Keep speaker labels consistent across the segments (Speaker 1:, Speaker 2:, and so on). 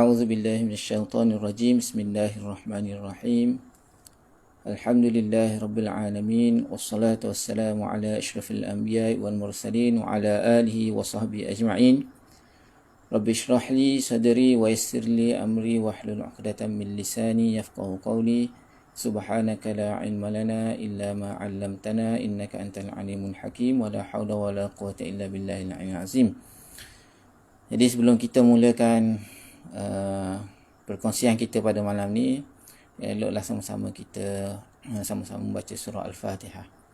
Speaker 1: A'udzu billahi minasyaitonir rajim. Bismillahirrahmanirrahim. Alhamdulillahi rabbil alamin wassalatu wassalamu ala asyrafil anbiya'i wal mursalin wa ala alihi wa sahbihi ajma'in. Rabbi shrah li sadri wa yassir li amri wahlul 'uqdatam min lisani yafqahu qawli. Subhanaka la ilma lana illa ma 'allamtana innaka antal alimul hakim wa la haula wa la quwwata illa billahil aliyyil azim. Jadi sebelum kita mulakan perkongsian kita pada malam ni, eloklah sama-sama kita sama-sama membaca surah Al-Fatihah.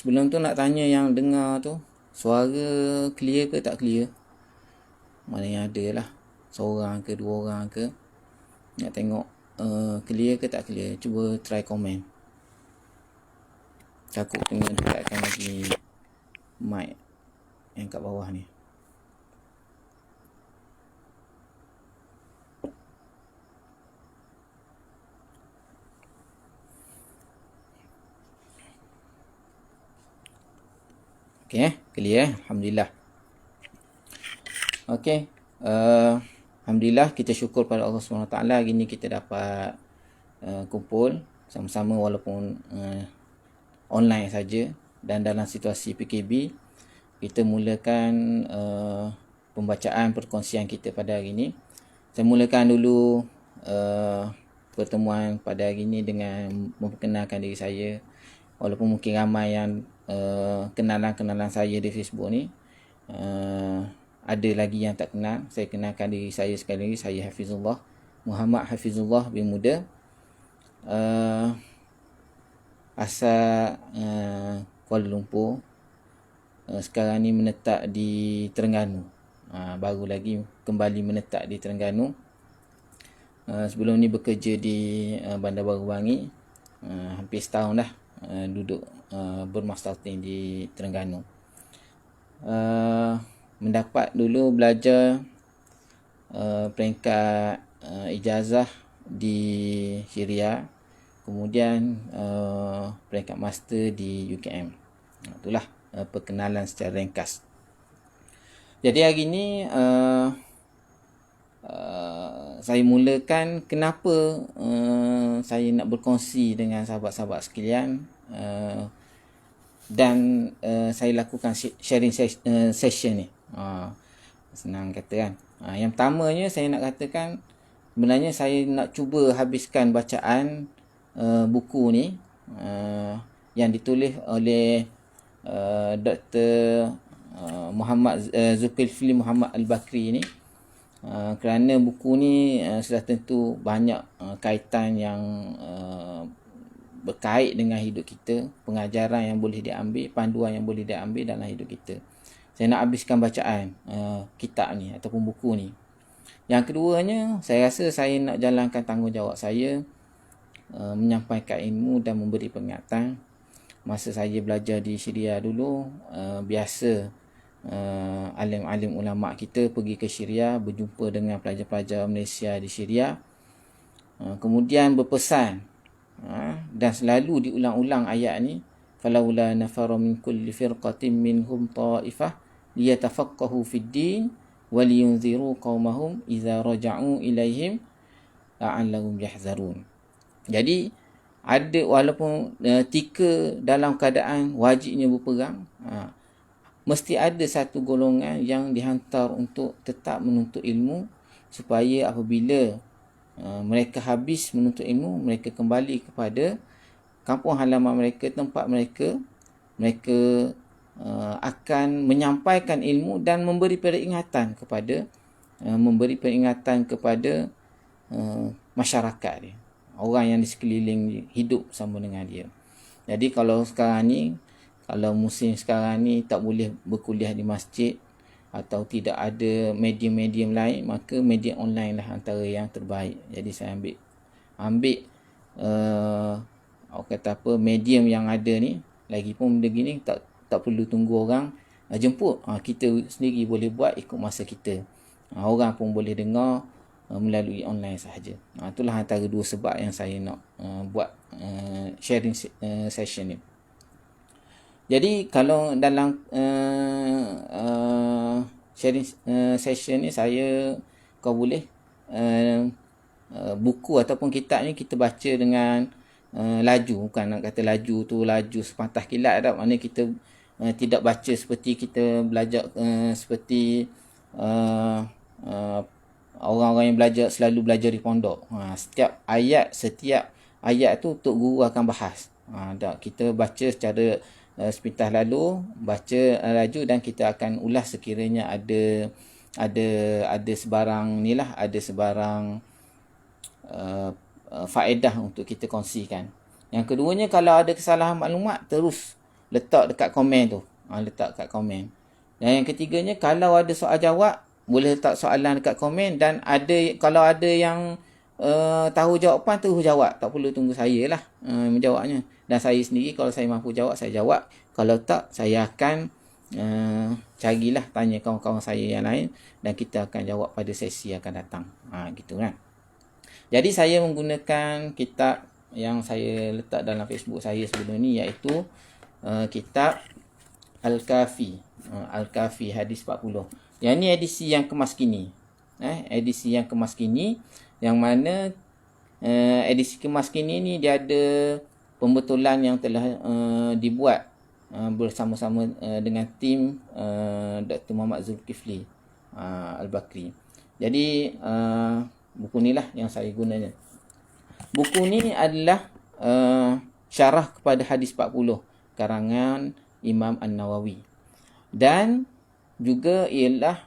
Speaker 1: Sebelum tu nak tanya yang dengar tu, suara clear ke tak clear? Mana yang ada lah, seorang ke dua orang ke. Nak tengok clear ke tak clear. Cuba try komen. Takut kena dekatkan lagi mic yang kat bawah ni. Okay, clear. Alhamdulillah. Okay, Alhamdulillah, kita syukur pada Allah SWT. Hari ni kita dapat kumpul sama-sama walaupun online saja. Dan dalam situasi PKB, kita mulakan pembacaan perkongsian kita pada hari ni. Saya mulakan dulu pertemuan pada hari ni dengan memperkenalkan diri saya. Walaupun mungkin ramai yang kenalan-kenalan saya di Facebook ni, ada lagi yang tak kenal. Saya kenalkan diri saya sekali lagi. Saya Hafizullah, Muhammad Hafizullah bin Muda, asal Kuala Lumpur. Sekarang ni menetap di Terengganu. Baru lagi kembali menetap di Terengganu. Sebelum ni bekerja di Bandar Baru Bangi. Hampir setahun dah duduk bermastering di Terengganu. Mendapat dulu belajar peringkat ijazah di Syria, kemudian peringkat master di UKM. Itulah perkenalan secara ringkas. Jadi hari ini saya mulakan kenapa saya nak berkongsi dengan sahabat-sahabat sekalian, dan saya lakukan sharing session ni. Senang kata kan. Yang pertamanya saya nak katakan, sebenarnya saya nak cuba habiskan bacaan buku ni yang ditulis oleh Dr. Muhammad Zulkifli Muhammad Al-Bakri ni. Kerana buku ni sudah tentu banyak kaitan yang berkait dengan hidup kita, pengajaran yang boleh diambil, panduan yang boleh diambil dalam hidup kita. Saya nak habiskan bacaan kitab ni ataupun buku ni. Yang keduanya, saya rasa saya nak jalankan tanggungjawab saya, menyampaikan ilmu dan memberi peringatan. Masa saya belajar di Syria dulu, biasa alim-alim ulama kita pergi ke Syria, berjumpa dengan pelajar-pelajar Malaysia di Syria, kemudian berpesan, dan selalu diulang-ulang ayat ni, falaula nafara min kulli firqatin minhum ta'ifah liyatafaqahu fid din wa liyunziru qaumahum idza raja'u ilaihim la'allahum yahzarun. Jadi ada, walaupun tika dalam keadaan wajibnya berperang, mesti ada satu golongan yang dihantar untuk tetap menuntut ilmu, supaya apabila mereka habis menuntut ilmu, mereka kembali kepada kampung halaman mereka, tempat mereka. Mereka akan menyampaikan ilmu dan memberi peringatan kepada masyarakat dia, orang yang di sekeliling hidup sama dengan dia. Jadi kalau sekarang ni, kalau musim sekarang ni tak boleh berkuliah di masjid atau tidak ada medium-medium lain, maka media online lah antara yang terbaik. Jadi saya ambil medium yang ada ni. Lagipun benda gini tak perlu tunggu orang jemput, kita sendiri boleh buat ikut masa kita. Orang pun boleh dengar melalui online sahaja. Itulah antara dua sebab yang saya nak buat sharing session ni. Jadi kalau dalam sharing session ni saya, kau boleh buku ataupun kitab ni kita baca dengan laju. Bukan nak kata laju tu laju sepatah kilat tak. Maknanya kita tidak baca seperti kita belajar seperti orang-orang yang selalu belajar di pondok. Setiap ayat tu Tok Guru akan bahas. Kita baca secara sepintas lalu, baca laju, dan kita akan ulas sekiranya ada sebarang nilah, ada sebarang faedah untuk kita kongsikan. Yang keduanya, kalau ada kesalahan maklumat, terus letak dekat komen tu. Letak dekat komen. Dan yang ketiganya, kalau ada soal jawab, boleh letak soalan dekat komen. Dan kalau ada yang tahu jawapan, terus jawab. Tak perlu tunggu saya lah menjawabnya. Dan saya sendiri, kalau saya mampu jawab, saya jawab. Kalau tak, saya akan carilah, tanya kawan-kawan saya yang lain, dan kita akan jawab pada sesi akan datang. Gitu kan. Jadi saya menggunakan kitab yang saya letak dalam Facebook saya sebelum ni, iaitu kitab Al-Kafi. Al-Kafi hadis 40. Yang ni edisi yang kemas kini. Edisi yang kemas kini, yang mana edisi kemas kini ni dia ada pembetulan yang telah dibuat bersama-sama dengan tim Dr. Muhammad Zulkifli Al-Bakri. Jadi buku ni lah yang saya gunanya. Buku ni adalah syarah kepada hadis 40 karangan Imam An-Nawawi. Dan juga ialah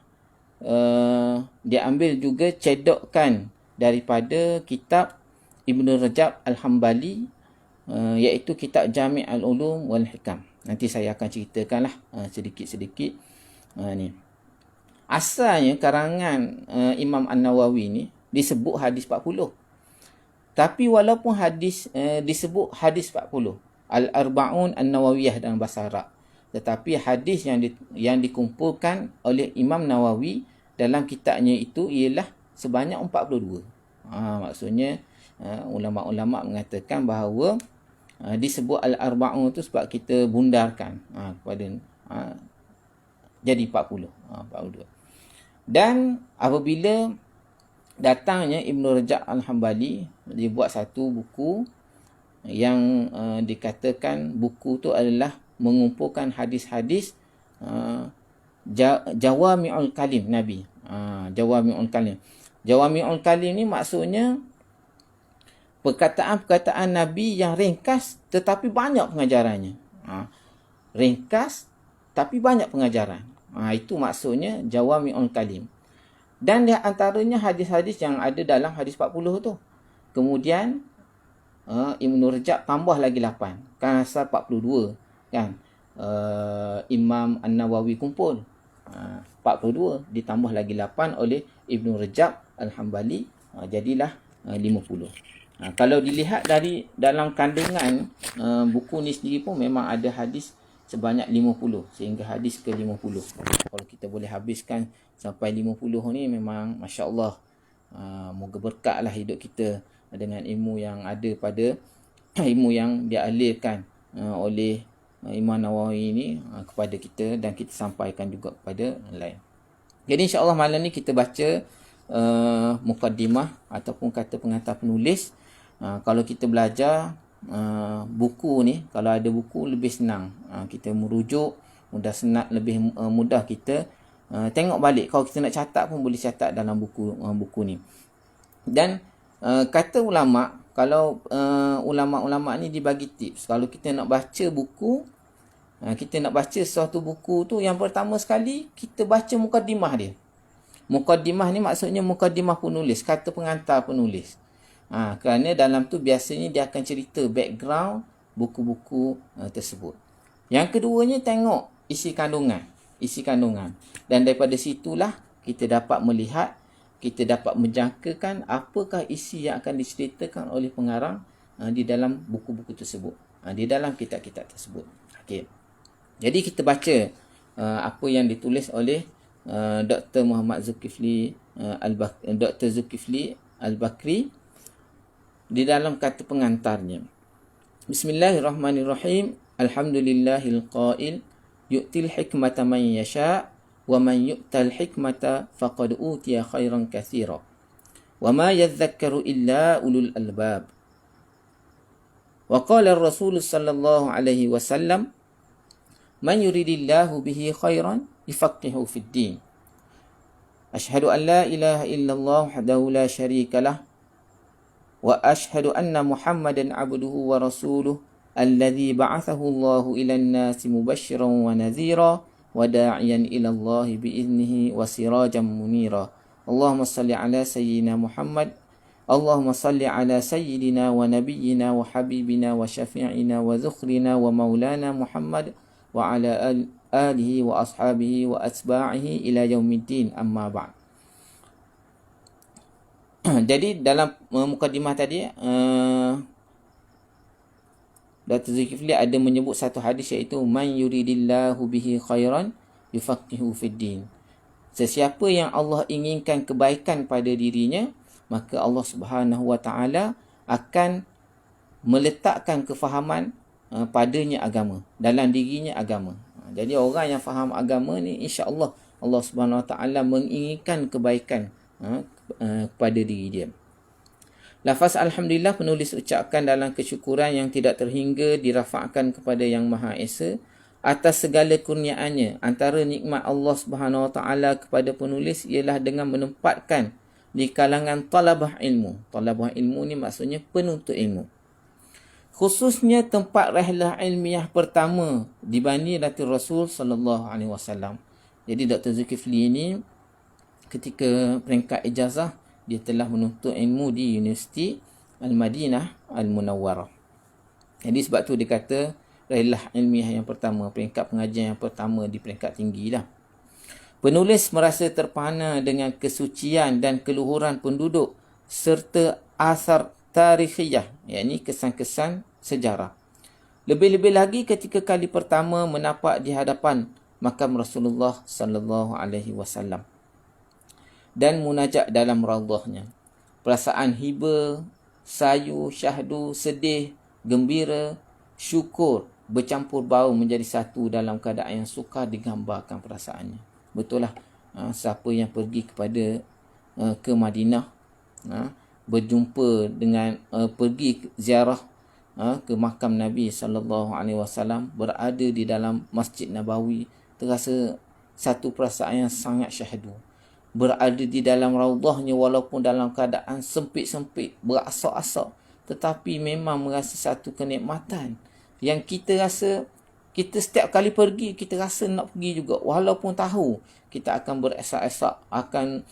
Speaker 1: diambil juga cedokan daripada kitab Ibn Rajab Al-Hambali, iaitu kitab Jami' Al-Ulum wal Hikam. Nanti saya akan ceritakanlah sedikit-sedikit ni. Asalnya karangan Imam An-Nawawi ni disebut hadis 40. Tapi walaupun disebut hadis 40, Al-Arba'un An-Nawawiyah dalam bahasa Arab, tetapi hadis yang dikumpulkan oleh Imam Nawawi dalam kitabnya itu ialah sebanyak 42. Maksudnya ulama-ulama mengatakan bahawa disebut Al-Arba'un tu sebab kita bundarkan kepada jadi 40. 42. Dan apabila datangnya Ibn Rajab Al-Hambali, dia buat satu buku yang dikatakan buku tu adalah mengumpulkan hadis-hadis Jawami'ul Kalim Nabi. Jawami'ul Kalim. Jawami'ul Kalim ni maksudnya perkataan-perkataan Nabi yang ringkas tetapi banyak pengajarannya. Ringkas tapi banyak pengajaran. Itu maksudnya Jawami'ul Kalim. Dan di antaranya hadis-hadis yang ada dalam hadis 40 tu. Kemudian Ibn Rajab tambah lagi 8. Kan asal 42 kan. Imam An-Nawawi kumpul 42 ditambah lagi 8 oleh Ibn Rajab Al-Hambali, jadilah 50. Kalau dilihat dari dalam kandungan buku ni sendiri pun memang ada hadis sebanyak 50 sehingga hadis ke 50. Kalau kita boleh habiskan sampai 50 ni memang masya-Allah. Moga berkatlah hidup kita dengan ilmu yang ada pada ilmu yang dialirkan oleh Imam Nawawi ini kepada kita, dan kita sampaikan juga kepada lain. Jadi insya-Allah malam ni kita baca mukaddimah ataupun kata pengantar penulis. Kalau kita belajar buku ni, kalau ada buku lebih senang, kita merujuk mudah senang, lebih mudah kita tengok balik. Kalau kita nak catat pun boleh catat dalam buku ni. Dan kata ulama, kalau ulama-ulama ni dibagi tips, kalau kita nak baca buku, kita nak baca suatu buku tu, yang pertama sekali kita baca mukaddimah dia. Mukaddimah ni maksudnya mukaddimah penulis, kata pengantar penulis. Kerana dalam tu biasanya dia akan cerita background buku-buku tersebut. Yang keduanya tengok isi kandungan. Dan daripada situlah kita dapat melihat, kita dapat menjangkakan apakah isi yang akan diceritakan oleh pengarang di dalam buku-buku tersebut, di dalam kitab-kitab tersebut. Okey. Jadi kita baca apa yang ditulis oleh Dr. Muhammad Zulkifli Dr. Zulkifli Al-Bakri di dalam kata pengantarnya. Bismillahirrahmanirrahim. Alhamdulillahil qail yu'til hikmata man yasha' wa man yu'tal hikmata faqad utiya khairan katsira wa ma yadhakkaru illa ulul albab. Wa qala ar-rasul sallallahu alaihi wasallam man yuridillahu bihi khairan yufaqihu fid din. Ashhadu an la ilaha illallah wahdahu la syarika lah wa ashhadu anna Muhammadan abduhu wa rasuluh alladhi ba'athahu Allahu ila an-nasi mubasysyiran wa nadhira wa da'iyan ila Allah bi'idnihi wa sirajan munira. Allahumma salli ala sayyidina Muhammad. Allahumma salli ala sayyidina wa nabiyyina wa habibina wa syafi'ina wa dhukhrina wa maulana Muhammad wa ala alihi wa ashabihi wa atba'ihi ila yaumiddin, amma ba'd. Jadi dalam mukadimah tadi Dr. Zulkifli ada menyebut satu hadis, iaitu man yuridillahu bihi khairan yufaqihu fid din. Sesiapa yang Allah inginkan kebaikan pada dirinya, maka Allah Subhanahu wa taala akan meletakkan kefahaman padanya agama, dalam dirinya agama. Jadi orang yang faham agama ni, insya-Allah Allah Subhanahu wa taala menginginkan kebaikan kepada diri dia. Lafaz alhamdulillah penulis ucapkan dalam kesyukuran yang tidak terhingga dirafakkan kepada Yang Maha Esa atas segala kurniaannya. Antara nikmat Allah Subhanahu wa taala kepada penulis ialah dengan menempatkan di kalangan talabah ilmu. Talabah ilmu ni maksudnya penuntut ilmu. Khususnya tempat rihlah ilmiah pertama dibanding Datuk Rasul sallallahu alaihi wasallam. Jadi Dr. Zulkifli ini ketika peringkat ijazah, dia telah menuntut ilmu di Universiti Al-Madinah Al-Munawwarah. Jadi sebab tu dia kata rihlah ilmiah yang pertama, peringkat pengajian yang pertama di peringkat tinggi lah. Penulis merasa terpana dengan kesucian dan keluhuran penduduk serta asar tarikhiyah, yakni kesan-kesan sejarah. Lebih-lebih lagi ketika kali pertama menapak di hadapan makam Rasulullah sallallahu alaihi wasallam dan munajat dalam raudhahnya. Perasaan hiba, sayu, syahdu, sedih, gembira, syukur bercampur bau menjadi satu dalam keadaan yang sukar digambarkan perasaannya. Betul lah, siapa yang pergi ke Madinah, berjumpa dengan pergi ziarah ke makam Nabi sallallahu alaihi wasallam, berada di dalam Masjid Nabawi, terasa satu perasaan yang sangat syahdu. Berada di dalam raudhahnya walaupun dalam keadaan sempit-sempit, berasak-asak, tetapi memang merasa satu kenikmatan yang kita rasa, kita setiap kali pergi kita rasa nak pergi juga, walaupun tahu kita akan beresak-esak, akan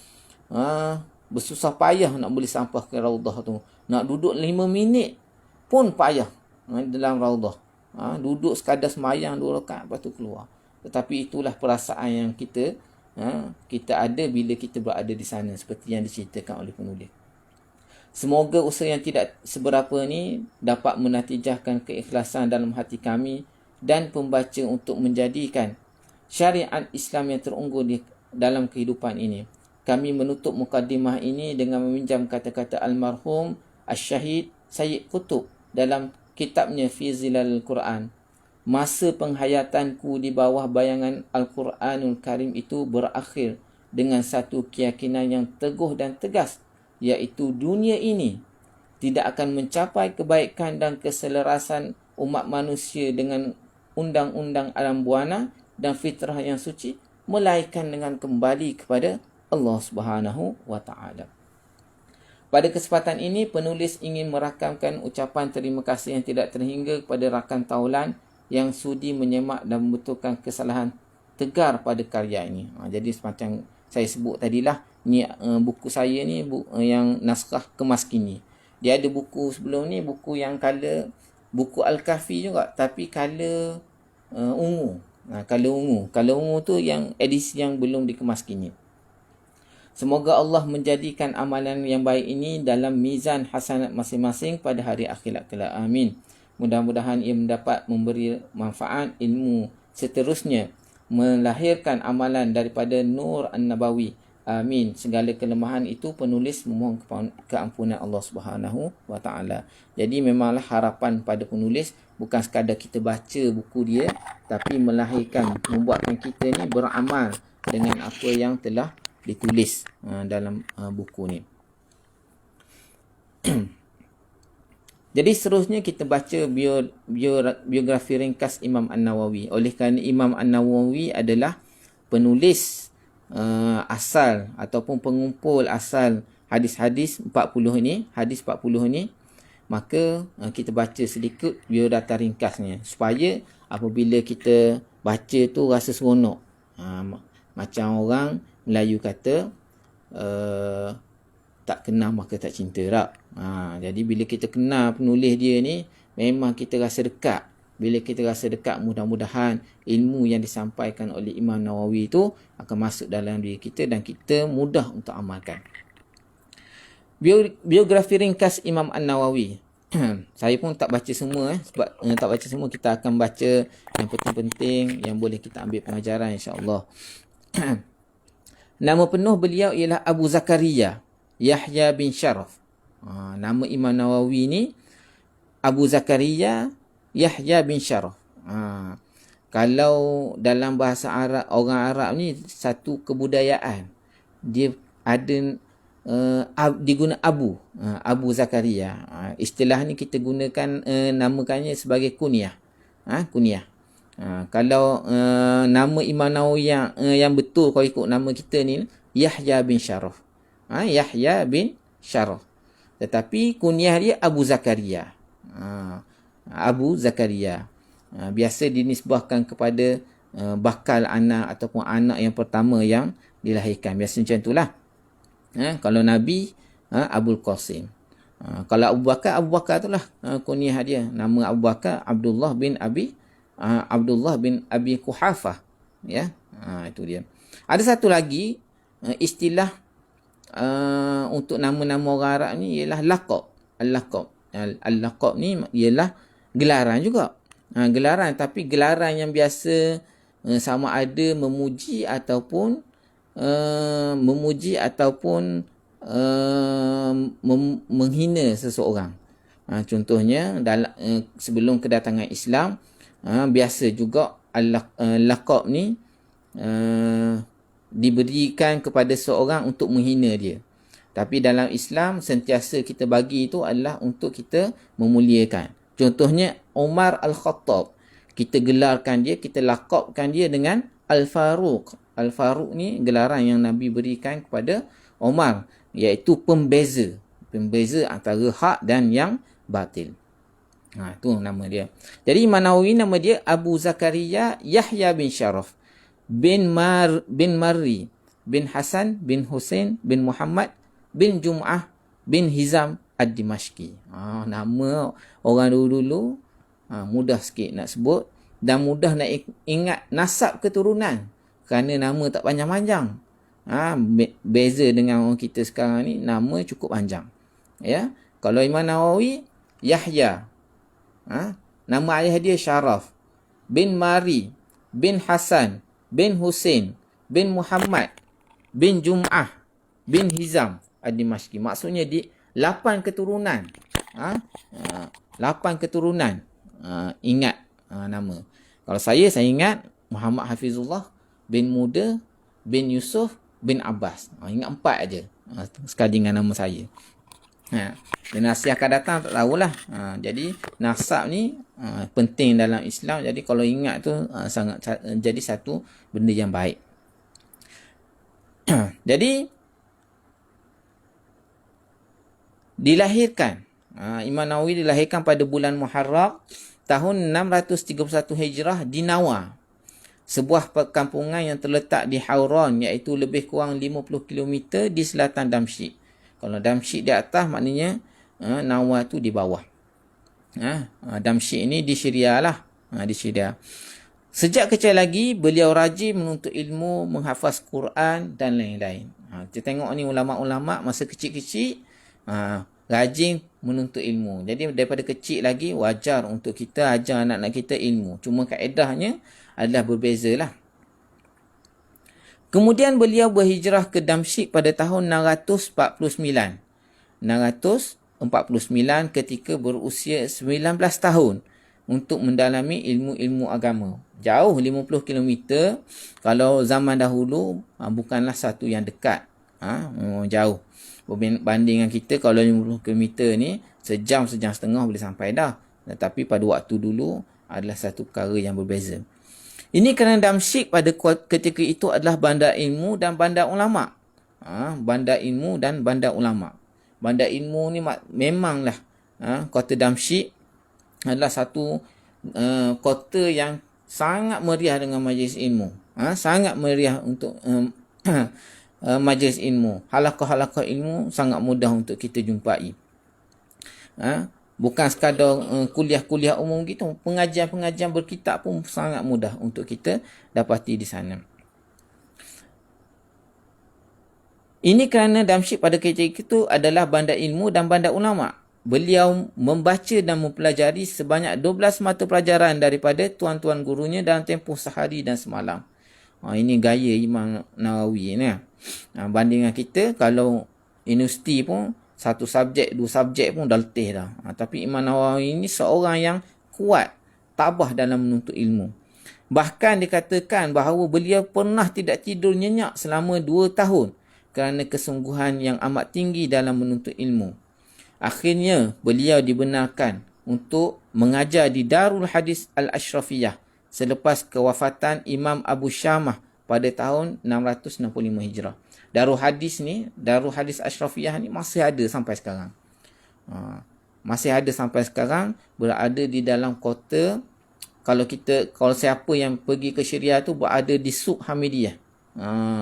Speaker 1: bersusah payah nak boleh sampai ke raudhah tu. Nak duduk 5 minit pun payah dalam raudhah. Duduk sekadar semayang 2 rakaat lepas tu keluar. Tetapi itulah perasaan yang kita ada bila kita berada di sana, seperti yang diceritakan oleh penulis. Semoga usaha yang tidak seberapa ni dapat menatijahkan keikhlasan dalam hati kami dan pembaca untuk menjadikan syariat Islam yang terunggul dalam kehidupan ini. Kami menutup mukadimah ini dengan meminjam kata-kata almarhum Asy-Syahid Sayyid Qutb dalam kitabnya Fi Zilal Quran. Masa penghayatanku di bawah bayangan Al-Quranul Karim itu berakhir dengan satu keyakinan yang teguh dan tegas, iaitu dunia ini tidak akan mencapai kebaikan dan keselarasan umat manusia dengan undang-undang alam buana dan fitrah yang suci, melainkan dengan kembali kepada Allah Subhanahu wa taala. Pada kesempatan ini, penulis ingin merakamkan ucapan terima kasih yang tidak terhingga kepada rakan taulan yang sudi menyemak dan membetulkan kesalahan tegar pada karya ini. Jadi semacam saya sebut tadilah, ni buku saya ni yang naskah kemas kini. Dia ada buku sebelum ni, buku yang color, buku Al-Kahfi juga, tapi color ungu. Color ungu tu yang edisi yang belum dikemas kini. Semoga Allah menjadikan amalan yang baik ini dalam mizan hasanat masing-masing pada hari akhirat kelak. Amin. Mudah-mudahan ia mendapat memberi manfaat ilmu seterusnya melahirkan amalan daripada Nur An-Nabawi. Amin. Segala kelemahan itu penulis memohon keampunan Allah Subhanahu wa taala. Jadi memanglah harapan pada penulis bukan sekadar kita baca buku dia, tapi melahirkan, membuatkan kita ni beramal dengan apa yang telah ditulis dalam buku ni. Jadi seterusnya kita baca biografi ringkas Imam An-Nawawi. Oleh kerana Imam An-Nawawi adalah penulis asal ataupun pengumpul asal hadis-hadis 40 ni, hadis 40 ni, maka kita baca sedikit biodata ringkasnya supaya apabila kita baca tu rasa seronok. Macam orang Melayu kata tak kenal maka tak cinta tak. Jadi bila kita kenal penulis dia ni, memang kita rasa dekat. Bila kita rasa dekat, mudah-mudahan ilmu yang disampaikan oleh Imam Nawawi itu akan masuk dalam diri kita dan kita mudah untuk amalkan. Biografi ringkas Imam An-Nawawi. Saya pun tak baca semua sebab tak baca semua, kita akan baca yang penting-penting yang boleh kita ambil pengajaran insya-Allah. Nama penuh beliau ialah Abu Zakaria Yahya bin Sharaf. Nama Imam Nawawi ni Abu Zakaria Yahya bin Sharaf. Kalau dalam bahasa Arab, orang Arab ni satu kebudayaan. Dia ada diguna Abu Zakaria. Istilah ni kita gunakan namakannya sebagai kunyah. Kunyah. Kalau nama Imam Nawawi yang betul kalau ikut nama kita ni Yahya bin Sharaf. Yahya bin Sharaf. Tetapi kunyah dia Abu Zakaria. Abu Zakaria. Biasa dinisbahkan kepada bakal anak ataupun anak yang pertama yang dilahirkan. Biasa macam itulah. Kalau Nabi, Abul Qasim. Kalau Abu Bakar itulah kunyah dia. Nama Abu Bakar Abdullah bin Abi Quhafah. Ya, itu dia. Ada satu lagi istilah untuk nama-nama orang Arab ni ialah laqab. Al-laqab. Al-laqab ni ialah gelaran juga. Gelaran, tapi gelaran yang biasa sama ada memuji ataupun menghina seseorang. Contohnya dalam sebelum kedatangan Islam, biasa juga laqab ni diberikan kepada seorang untuk menghina dia. Tapi dalam Islam sentiasa kita bagi itu adalah untuk kita memuliakan. Contohnya Umar Al-Khattab. Kita gelarkan dia, kita laqabkan dia dengan Al-Faruq. Al-Faruq ni gelaran yang Nabi berikan kepada Umar, iaitu pembeza. Pembeza antara hak dan yang batil. Itu nama dia. Jadi Imam Nawawi nama dia Abu Zakaria Yahya bin Sharaf bin Marri bin Hasan bin Hussein bin Muhammad bin Jum'ah bin Hizam Ad-Dimashqi. Nama orang dulu-dulu mudah sikit nak sebut dan mudah nak ingat nasab keturunan kerana nama tak panjang-panjang. Beza dengan orang kita sekarang ni, nama cukup panjang. Ya, kalau Imam Nawawi Yahya, nama ayah dia Sharaf bin Mari bin Hasan bin Hussein bin Muhammad bin Jum'ah bin Hizam Ad-Dimashqi. Maksudnya 8 keturunan. 8 keturunan. Ingat nama. Kalau saya ingat Muhammad Hafizullah bin Muda bin Yusuf bin Abbas. Ingat 4 aja. Sekali dengan nama saya. Dan nasib akan datang tak tahulah. Jadi nasab ni penting dalam Islam. Jadi kalau ingat tu sangat jadi satu benda yang baik. Jadi dilahirkan, Imam Nawawi dilahirkan pada bulan Muharram tahun 631 Hijrah di Nawa, sebuah perkampungan yang terletak di Hauran, iaitu lebih kurang 50 km di selatan Damsyik. Kalau Damsyik di atas, maknanya Nawa tu di bawah. Damsyik ini di Syria lah. Di Syria. Sejak kecil lagi, beliau rajin menuntut ilmu, menghafaz Quran dan lain-lain. Kita tengok ni ulama'-ulama' masa kecil-kecil, rajin menuntut ilmu. Jadi daripada kecil lagi wajar untuk kita ajar anak-anak kita ilmu. Cuma kaedahnya adalah berbeza lah. Kemudian beliau berhijrah ke Damsyik pada tahun 649. 649 ketika berusia 19 tahun untuk mendalami ilmu-ilmu agama. Jauh 50 kilometer. Kalau zaman dahulu bukanlah satu yang dekat. Memang jauh. Berbanding dengan kita, kalau 50 kilometer ni sejam setengah boleh sampai dah. Tetapi pada waktu dulu adalah satu perkara yang berbeza. Ini kerana Damsyik pada ketika itu adalah bandar ilmu dan bandar ulama. Bandar ilmu dan bandar ulama. Bandar ilmu ni memanglah kota Damsyik adalah satu kota yang sangat meriah dengan majlis ilmu. Sangat meriah untuk majlis ilmu. Halaqah-halaqah ilmu sangat mudah untuk kita jumpai. Bukan sekadar kuliah-kuliah umum gitu. Pengajian-pengajian berkitab pun sangat mudah untuk kita dapati di sana. Ini kerana Damsyik pada ketika itu adalah bandar ilmu dan bandar ulama. Beliau membaca dan mempelajari sebanyak 12 mata pelajaran daripada tuan-tuan gurunya dalam tempoh sehari dan semalam. Ini gaya Imam Nawawi ni. Banding dengan kita, kalau universiti pun satu subjek, dua subjek pun dah letih dah. Tapi Imam Nawawi ni seorang yang kuat, tabah dalam menuntut ilmu. Bahkan dikatakan bahawa beliau pernah tidak tidur nyenyak selama 2 tahun kerana kesungguhan yang amat tinggi dalam menuntut ilmu. Akhirnya beliau dibenarkan untuk mengajar di Darul Hadis Al-Ashrafiyah selepas kewafatan Imam Abu Syamah pada tahun 665 Hijrah. Darul Hadis ni, Darul Hadis Ashrafiyah ni masih ada sampai sekarang. Masih ada sampai sekarang, berada di dalam kota. Kalau siapa yang pergi ke Syria tu berada di Suq Hamidiyah.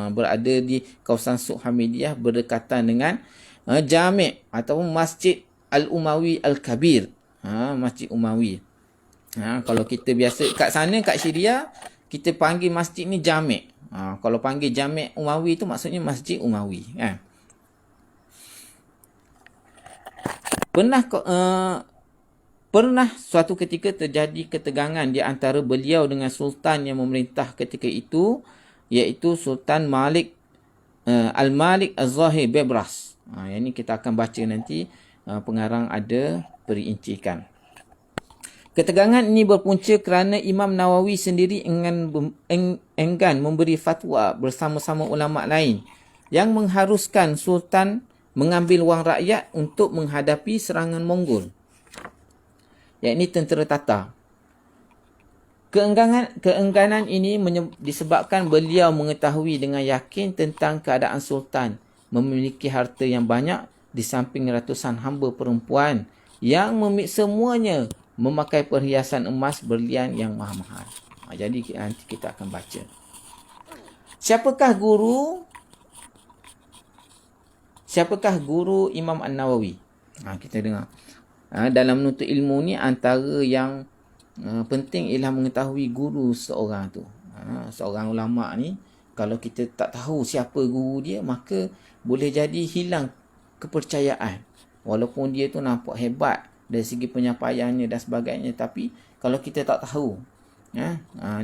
Speaker 1: Berada di kawasan Suq Hamidiyah berdekatan dengan Jami' ataupun Masjid Al-Umawi Al-Kabir. Masjid Umawi. Kalau kita biasa kat sana, kat Syria, kita panggil masjid ni Jami'. Kalau panggil Jami' Umawi tu maksudnya Masjid Umawi. Pernah suatu ketika terjadi ketegangan di antara beliau dengan sultan yang memerintah ketika itu, iaitu Sultan Malik Al-Malik Az-Zahir Bebras. Yang ini kita akan baca nanti, pengarang ada perincikan. Ketegangan ini berpunca kerana Imam Nawawi sendiri enggan memberi fatwa bersama-sama ulama lain yang mengharuskan sultan mengambil wang rakyat untuk menghadapi serangan Mongol, yakni tentera Tatar. Keengganan ini disebabkan beliau mengetahui dengan yakin tentang keadaan sultan memiliki harta yang banyak di samping ratusan hamba perempuan yang semuanya memakai perhiasan emas berlian yang mahal-mahal. Jadi nanti kita akan baca. Siapakah guru Imam An-Nawawi? Kita dengar. Dalam menuntut ilmu ni, antara yang penting ialah mengetahui guru seorang tu. Seorang ulama ni, kalau kita tak tahu siapa guru dia, maka boleh jadi hilang kepercayaan. Walaupun dia tu nampak hebat dari segi penyampaiannya dan sebagainya, tapi kalau kita tak tahu,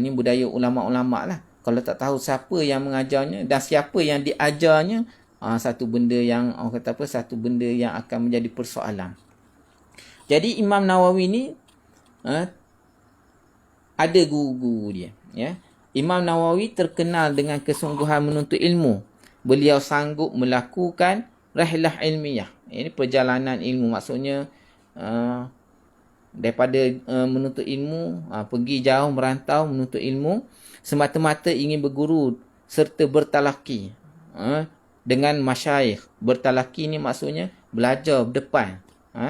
Speaker 1: ni budaya ulama-ulama lah. Kalau tak tahu siapa yang mengajarnya dan siapa yang diajarnya, satu benda yang satu benda yang akan menjadi persoalan. Jadi Imam Nawawi ni ada guru-guru dia. Imam Nawawi terkenal dengan kesungguhan menuntut ilmu. Beliau sanggup melakukan rihlah ilmiah. Ini perjalanan ilmu, maksudnya daripada menuntut ilmu, pergi jauh merantau menuntut ilmu semata-mata ingin berguru serta bertalaki dengan masyayikh. Bertalaki ni maksudnya belajar depan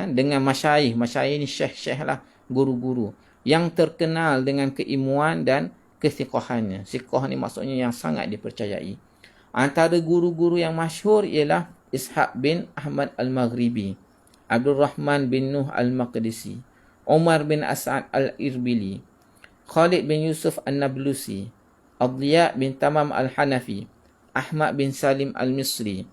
Speaker 1: dengan masyayikh. Masyayikh ni syekh-syekh lah, guru-guru yang terkenal dengan keilmuan dan kesiqahannya. Siqah ni maksudnya yang sangat dipercayai. Antara guru-guru yang masyhur ialah Ishaq bin Ahmad Al-Maghribi, Abdul Rahman bin Nuh Al-Maqdisi, Umar bin As'ad Al-Irbili, Khalid bin Yusuf An-Nablusi, Adliya bin Tamam Al-Hanafi, Ahmad bin Salim Al-Misri,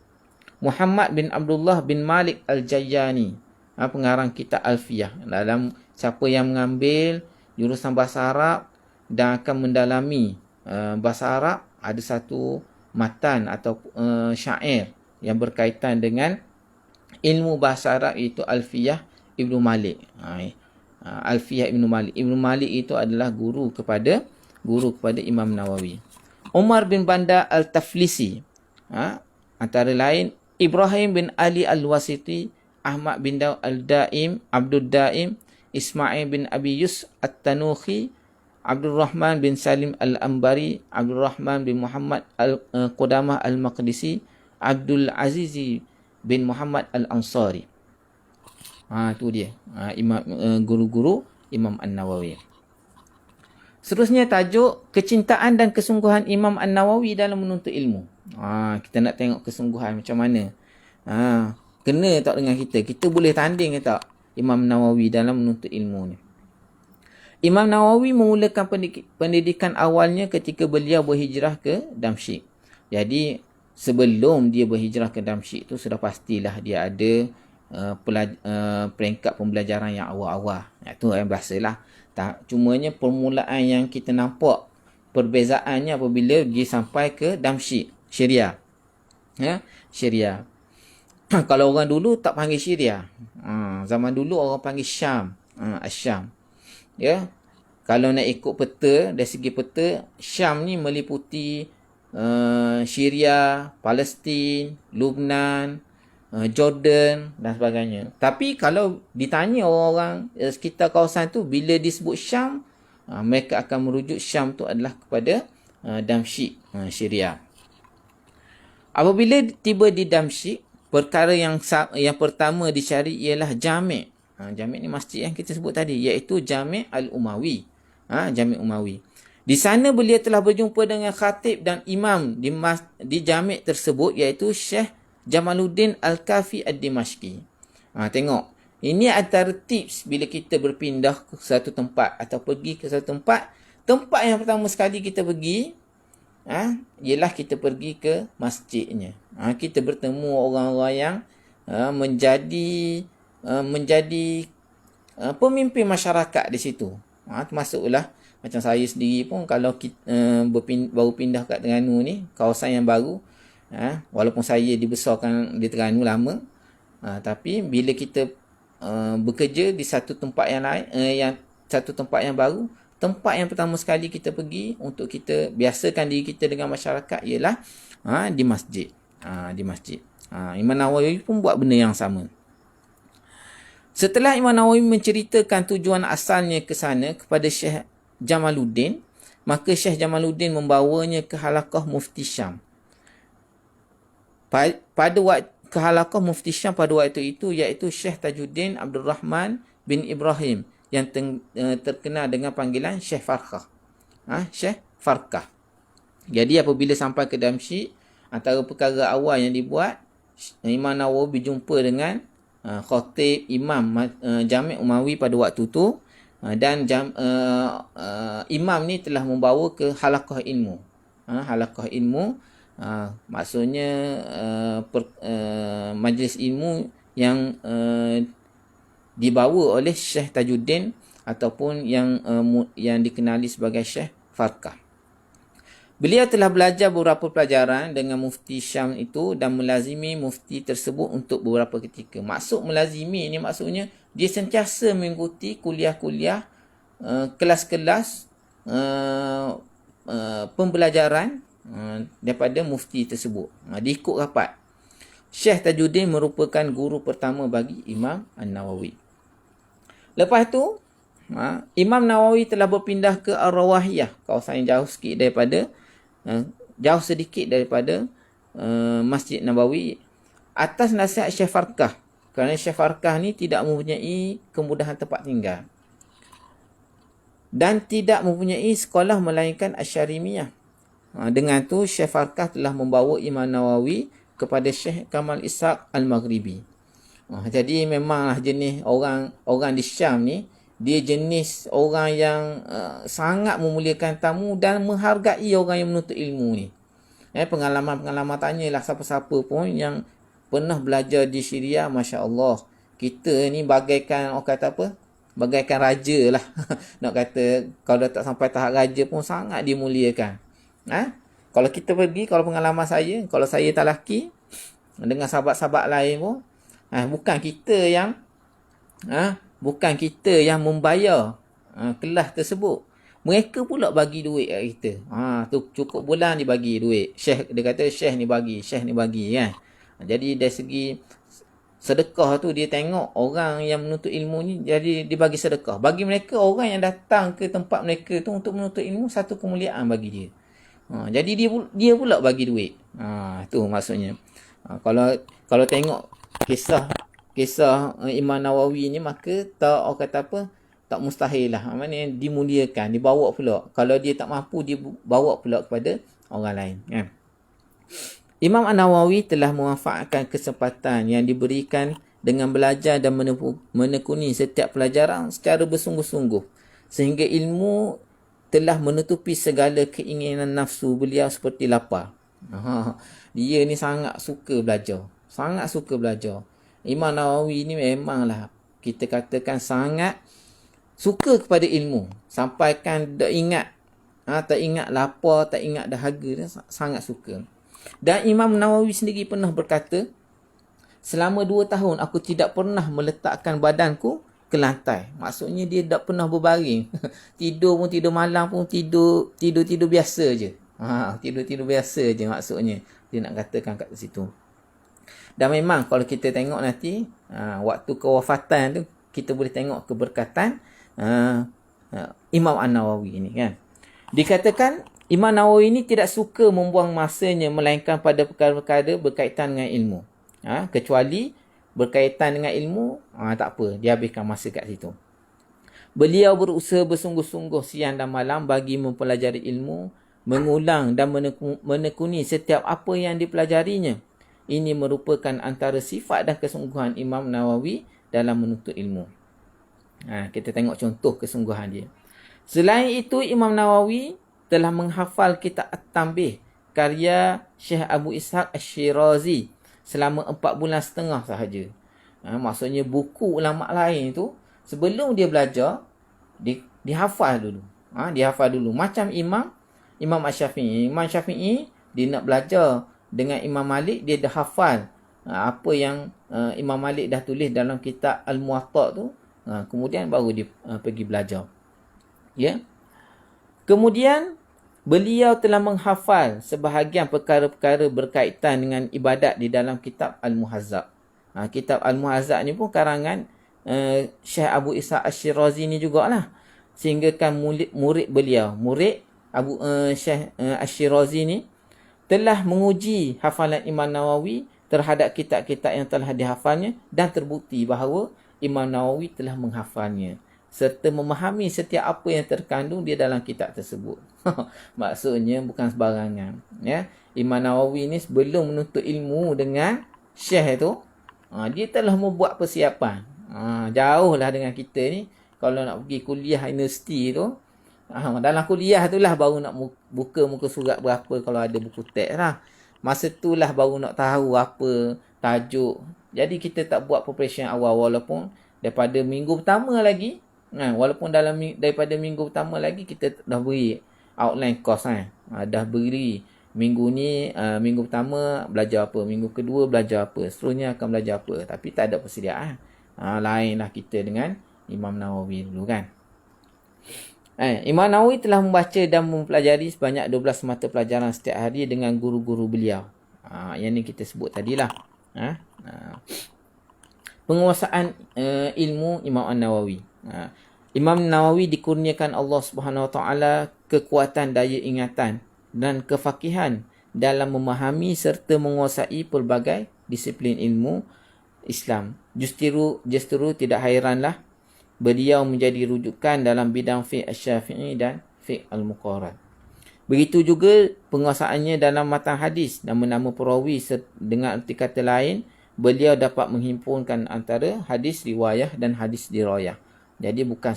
Speaker 1: Muhammad bin Abdullah bin Malik Al-Jayani, pengarang kitab Alfiyah. Dalam siapa yang mengambil jurusan bahasa Arab dan akan mendalami bahasa Arab, ada satu matan atau syair yang berkaitan dengan ilmu bahasa Arab, iaitu Alfiyah Ibnu Malik. Alfiyah Ibnu Malik. Ibnu Malik itu adalah guru kepada Imam Nawawi. Umar bin Bandar Al-Taflisi, antara lain Ibrahim bin Ali Al-Wasiti, Ahmad bin Daud Al-Daim, Abdul Daim, Ismail bin Abi Yus At-Tanuhi, Abdul Rahman bin Salim Al-Ambari, Abdul Rahman bin Muhammad Al-Qudamah Al-Maqdisi, Abdul Aziz bin Muhammad Al-Ansari. Tu dia. Guru-guru Imam An-Nawawi. Seterusnya tajuk kecintaan dan kesungguhan Imam An-Nawawi dalam menuntut ilmu. Kita nak tengok kesungguhan macam mana. Kena tak dengan kita? Kita boleh tanding ke tak Imam Nawawi dalam menuntut ilmu ni? Imam Nawawi memulakan pendidikan awalnya ketika beliau berhijrah ke Damsyik. Jadi sebelum dia berhijrah ke Damsyik tu sudah pastilah dia ada peringkat pembelajaran yang awal-awal. Itu yang biasalah. Cumanya permulaan yang kita nampak perbezaannya apabila dia sampai ke Damsyik, Syria. Syria. Kalau orang dulu tak panggil Syria. Zaman dulu orang panggil Syam. Syam. Ya. Kalau nak ikut peta, dari segi peta, Syam ni meliputi Syria, Palestin, Lubnan, Jordan dan sebagainya. Tapi kalau ditanya orang-orang sekitar kawasan tu, bila disebut Syam, mereka akan merujuk Syam tu adalah kepada Damsyik, Syria. Apabila tiba di Damsyik, perkara yang pertama dicari ialah Jami'. Jami' ni masjid yang kita sebut tadi, iaitu Jami' Al-Umawi. Jami' Umawi. Di sana beliau telah berjumpa dengan khatib dan imam di Jami' tersebut, iaitu Syekh Jamaluddin Al-Kafi Ad-Dimashqi. Tengok. Ini antara tips bila kita berpindah ke satu tempat atau pergi ke satu tempat. Tempat yang pertama sekali kita pergi, ialah kita pergi ke masjidnya. Kita bertemu orang-orang yang menjadi pemimpin masyarakat di situ. Termasuklah macam saya sendiri pun, kalau kita, baru pindah kat Terengganu ni, kawasan yang baru, walaupun saya dibesarkan di Terengganu lama, tapi bila kita bekerja di satu tempat yang lain, satu tempat yang baru, tempat yang pertama sekali kita pergi untuk kita biasakan diri kita dengan masyarakat ialah di masjid. Di masjid. Imam Nawawi pun buat benda yang sama. Setelah Imam Nawawi menceritakan tujuan asalnya ke sana kepada Syekh Jamaluddin, maka Syekh Jamaluddin membawanya ke halaqah Mufti Syam. Pada waktu ke halaqah Mufti Syam pada waktu itu, iaitu Syekh Tajuddin Abdul Rahman bin Ibrahim, yang terkenal dengan panggilan Syekh Farqah. Syekh Farqah. Jadi apabila sampai ke Damsyik, antara perkara awal yang dibuat, Imam Nawawi berjumpa dengan khatib imam Jami' Umawi pada waktu tu, dan imam ni telah membawa ke halaqah ilmu. Halaqah ilmu maksudnya majlis ilmu yang dibawa oleh Syekh Tajuddin ataupun yang dikenali sebagai Syekh Farqah. Beliau telah belajar beberapa pelajaran dengan Mufti Syam itu dan melazimi Mufti tersebut untuk beberapa ketika. Maksud melazimi ini maksudnya dia sentiasa mengikuti kuliah-kuliah, kelas-kelas pembelajaran daripada Mufti tersebut. Diikut rapat. Syekh Tajuddin merupakan guru pertama bagi Imam An-Nawawi. Lepas tu, Imam Nawawi telah berpindah ke Ar-Rawahiyah, kawasan yang jauh sedikit daripada Masjid Nabawi, atas nasihat Syekh Farqah. Kerana Syekh Farqah ni tidak mempunyai kemudahan tempat tinggal dan tidak mempunyai sekolah melainkan Asy-Syarimiyah. Dengan tu Syekh Farqah telah membawa Imam Nawawi kepada Syekh Kamal Ishaq Al-Maghribi. Jadi memanglah jenis orang di Syam ni, dia jenis orang yang sangat memuliakan tamu dan menghargai orang yang menuntut ilmu ni. Pengalaman tanyalah siapa-siapa pun yang pernah belajar di Syria, Masya Allah. Kita ni bagaikan, orang kata apa? Bagaikan raja lah. Nak kata, kalau dah tak sampai tahap raja pun sangat dimuliakan. Kalau kita pergi, kalau pengalaman saya, kalau saya tak laki dengan sahabat-sahabat lain pun, bukan kita yang membayar kelas tersebut. Mereka pula bagi duit kat kita. Tu cukup bulan dia bagi duit. Dia kata Syekh ni bagi kan. Jadi dari segi sedekah tu dia tengok orang yang menuntut ilmu ni, jadi dia bagi sedekah. Bagi mereka, orang yang datang ke tempat mereka tu untuk menuntut ilmu, satu kemuliaan bagi dia. Jadi dia pula bagi duit. Tu maksudnya. Kalau tengok kisah Imam Nawawi ni, maka orang kata apa, tak mustahil lah. Maknanya dimuliakan, dibawa pula. Kalau dia tak mampu, dia bawa pula kepada orang lain. Kan? Imam An-Nawawi telah memanfaatkan kesempatan yang diberikan dengan belajar dan menekuni setiap pelajaran secara bersungguh-sungguh. Sehingga ilmu telah menutupi segala keinginan nafsu beliau seperti lapar. Dia ni sangat suka belajar. Sangat suka belajar. Imam Nawawi ni memanglah kita katakan sangat suka kepada ilmu. Sampaikan tak ingat lapar, tak ingat dahaga. Dia sangat suka. Dan Imam Nawawi sendiri pernah berkata, selama 2 tahun aku tidak pernah meletakkan badanku ke lantai. Maksudnya dia tak pernah berbaring. Tidur malam pun tidur biasa je. Tidur biasa je maksudnya. Dia nak katakan kat situ. Dan memang kalau kita tengok nanti, waktu kewafatan tu, kita boleh tengok keberkatan Imam An-Nawawi ni kan. Dikatakan Imam Nawawi ini tidak suka membuang masanya melainkan pada perkara-perkara berkaitan dengan ilmu. Kecuali berkaitan dengan ilmu, tak apa, dia habiskan masa kat situ. Beliau berusaha bersungguh-sungguh siang dan malam bagi mempelajari ilmu, mengulang dan menekuni setiap apa yang dipelajarinya. Ini merupakan antara sifat dan kesungguhan Imam Nawawi dalam menuntut ilmu. Kita tengok contoh kesungguhan dia. Selain itu, Imam Nawawi telah menghafal kitab At-Tanbih karya Syekh Abu Ishaq Ash-Shirazi selama 4 bulan setengah sahaja. Maksudnya buku ulama lain tu sebelum dia belajar dihafal dulu. Dihafal dulu macam Imam Asy-Syafi'i. Imam Syafi'i dia nak belajar dengan Imam Malik, dia dah hafal apa yang Imam Malik dah tulis dalam kitab Al-Muwatta tu. Kemudian baru dia pergi belajar. Ya. Kemudian beliau telah menghafal sebahagian perkara-perkara berkaitan dengan ibadat di dalam kitab Al-Muhazzab. Kitab Al-Muhazzab ni pun karangan Syekh Abu Ishaq Ash-Shirazi ni jugalah. Sehingga kan murid beliau, Syekh Ash-Shirazi ni telah menguji hafalan Imam Nawawi terhadap kitab-kitab yang telah dihafalnya dan terbukti bahawa Imam Nawawi telah menghafalnya serta memahami setiap apa yang terkandung di dalam kitab tersebut. Maksudnya bukan sebarangan. Ya. Imam Nawawi ni sebelum menuntut ilmu dengan Syekh tu, dia telah membuat persiapan. Jauhlah dengan kita ni. Kalau nak pergi kuliah universiti tu, dalam kuliah tu lah baru nak buka muka surat berapa kalau ada buku teks lah. Masa tu lah baru nak tahu apa tajuk. Jadi kita tak buat preparation awal walaupun daripada minggu pertama lagi. Walaupun daripada minggu pertama lagi kita dah beri outline course dah beri minggu ni, minggu pertama belajar apa, minggu kedua belajar apa, seterusnya akan belajar apa. Tapi tak ada persediaan. Lainlah kita dengan Imam Nawawi dulu kan. Imam Nawawi telah membaca dan mempelajari sebanyak 12 mata pelajaran setiap hari dengan guru-guru beliau. Yang ni kita sebut tadilah. Penguasaan ilmu Imam An-Nawawi. Imam Nawawi dikurniakan Allah Subhanahu Wa Taala kekuatan daya ingatan dan kefakihan dalam memahami serta menguasai pelbagai disiplin ilmu Islam. Justru tidak hairanlah beliau menjadi rujukan dalam bidang fiqh Asy-Syafi'i dan fiqh Al-Muqarrar. Begitu juga penguasaannya dalam matan hadis, nama-nama perawi dengan arti kata lain, beliau dapat menghimpunkan antara hadis riwayah dan hadis dirayah. Jadi bukan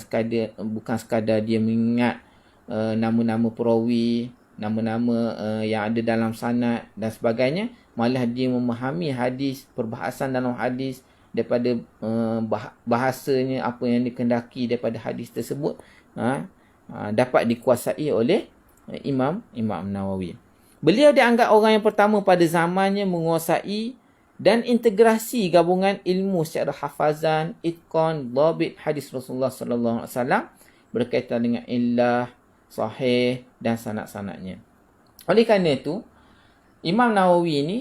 Speaker 1: sekadar dia mengingat nama-nama perawi, nama-nama yang ada dalam sanad dan sebagainya, malah dia memahami hadis, perbahasan dalam hadis daripada bahasanya, apa yang dikehendaki daripada hadis tersebut dapat dikuasai oleh Imam Nawawi. Beliau dianggap orang yang pertama pada zamannya menguasai dan integrasi gabungan ilmu secara hafazan, itqan, dhabit hadis Rasulullah sallallahu alaihi wasallam berkaitan dengan illah, sahih dan sanad-sanadnya. Oleh kerana itu, Imam Nawawi ni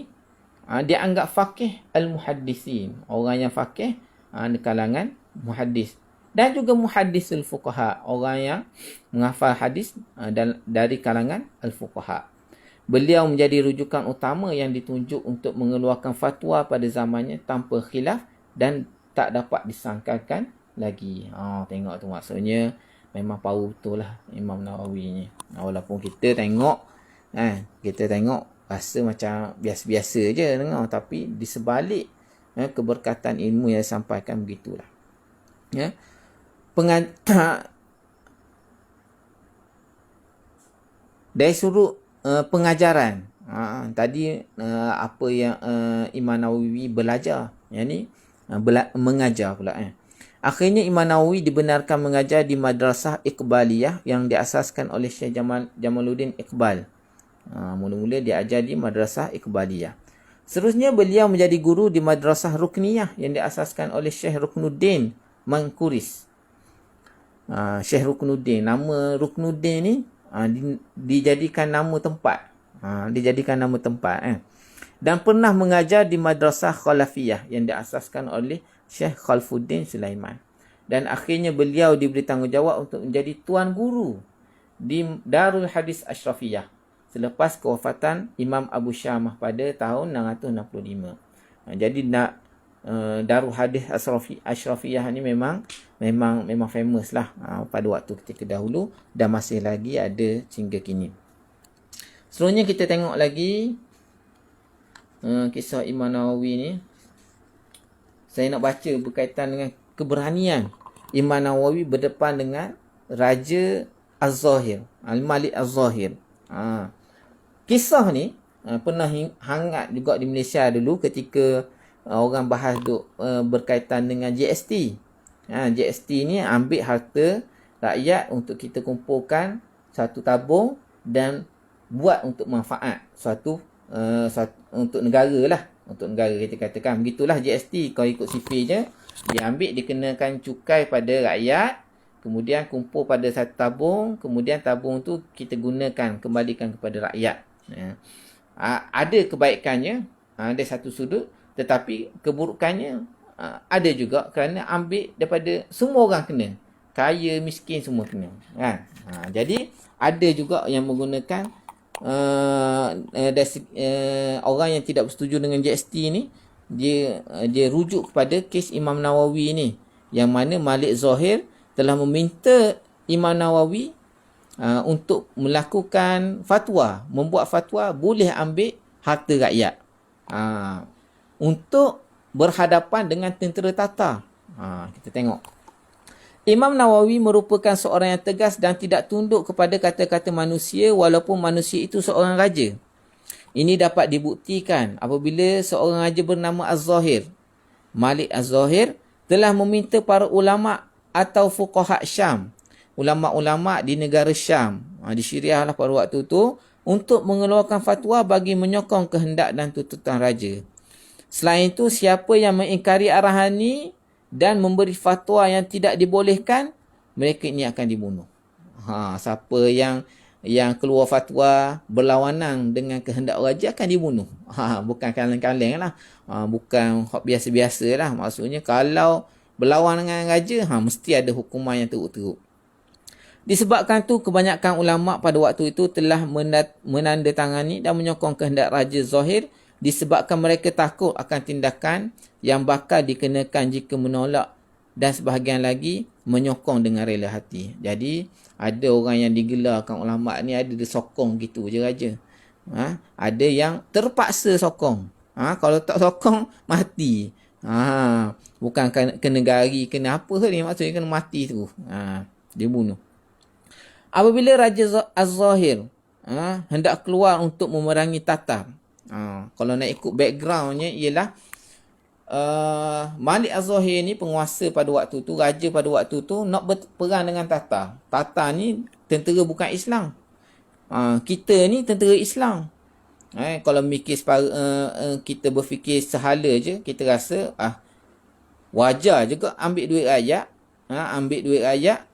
Speaker 1: dianggap faqih al-muhaddisin, orang yang faqih di kalangan muhaddis, dan juga muhaddisul fuqaha, orang yang menghafal hadis dari kalangan al-fuqaha. Beliau menjadi rujukan utama yang ditunjuk untuk mengeluarkan fatwa pada zamannya tanpa khilaf dan tak dapat disangkakan lagi. Tengok tu, maksudnya memang power betul lah Imam Nawawi ni. Walaupun kita tengok rasa macam biasa-biasa je dengar, tapi di sebalik keberkatan ilmu yang disampaikan begitulah. Dari sudut pengajaran, tadi apa yang Imam Nawawi belajar, yang ni mengajar pula. Akhirnya Imam Nawawi dibenarkan mengajar di Madrasah Iqbaliyah yang diasaskan oleh Syekh Jamaluddin Iqbal. Mula-mula dia ajar di Madrasah Iqbaliyah. Seterusnya beliau menjadi guru di Madrasah Rukniyah yang diasaskan oleh Syekh Ruknuddin Mangkuris. Syekh Ruknuddin, nama Ruknuddin ni dijadikan nama tempat. Dan pernah mengajar di Madrasah Khalafiyah yang diasaskan oleh Syekh Khalfuddin Sulaiman. Dan akhirnya beliau diberi tanggungjawab untuk menjadi tuan guru di Darul Hadis Ashrafiyah selepas kewafatan Imam Abu Syamah pada tahun 665. Jadi Darul Hadis Ashrafiyah ni memang famous lah pada waktu ketika dahulu dan masih lagi ada hingga kini. Seterusnya kita tengok lagi kisah Imam Nawawi ni. Saya nak baca berkaitan dengan keberanian Imam Nawawi berdepan dengan Raja Az-Zahir, Al-Malik Az-Zahir. Kisah ni pernah hangat juga di Malaysia dulu ketika orang bahas berkaitan dengan GST. GST ni ambil harta rakyat untuk kita kumpulkan satu tabung dan buat untuk manfaat suatu untuk negara lah. Untuk negara kita katakan. Begitulah GST. Kau ikut sifir je. Dia ambil, dikenakan cukai pada rakyat. Kemudian kumpul pada satu tabung. Kemudian tabung tu kita gunakan, kembalikan kepada rakyat. Ada kebaikannya. Ada satu sudut. Tetapi keburukannya ada juga kerana ambil daripada semua orang kena. Kaya, miskin semua kena. Jadi ada juga yang menggunakan orang yang tidak bersetuju dengan GST ni, dia rujuk kepada kes Imam Nawawi ni, yang mana Malik Zahir telah meminta Imam Nawawi untuk melakukan fatwa, membuat fatwa boleh ambil harta rakyat untuk berhadapan dengan tentera Tatar. Kita tengok. Imam Nawawi merupakan seorang yang tegas dan tidak tunduk kepada kata-kata manusia walaupun manusia itu seorang raja. Ini dapat dibuktikan apabila seorang raja bernama Az-Zahir, Malik Az-Zahir, telah meminta para ulama atau fuqaha Syam, ulama-ulama di negara Syam, di Syriah lah pada waktu itu, untuk mengeluarkan fatwa bagi menyokong kehendak dan tuntutan raja. Selain itu, siapa yang mengingkari arahan ini dan memberi fatwa yang tidak dibolehkan, mereka ini akan dibunuh. Siapa yang keluar fatwa berlawanan dengan kehendak raja akan dibunuh. Bukan kaleng-kaleng lah. Bukan biasa-biasa lah. Maksudnya kalau berlawan dengan raja, mesti ada hukuman yang teruk-teruk. Disebabkan tu kebanyakan ulama pada waktu itu telah menandatangani dan menyokong kehendak Raja Zahir disebabkan mereka takut akan tindakan yang bakal dikenakan jika menolak, dan sebahagian lagi menyokong dengan rela hati. Jadi ada orang yang digelarkan ulama ni ada disokong gitu je raja. Ada yang terpaksa sokong. Kalau tak sokong mati. Bukan kena gari, kena apa ni, maksudnya kena mati tu. Dia bunuh. Apabila Raja Az-Zahir hendak keluar untuk memerangi Tatar. Kalau nak ikut backgroundnya ialah Malik Az-Zahir ni penguasa pada waktu tu, raja pada waktu tu, nak berperang dengan Tatar. Tatar ni tentera bukan Islam. Kita ni tentera Islam. Kalau kita berfikir sehala je, kita rasa wajar juga ambil duit rakyat, ambil duit rakyat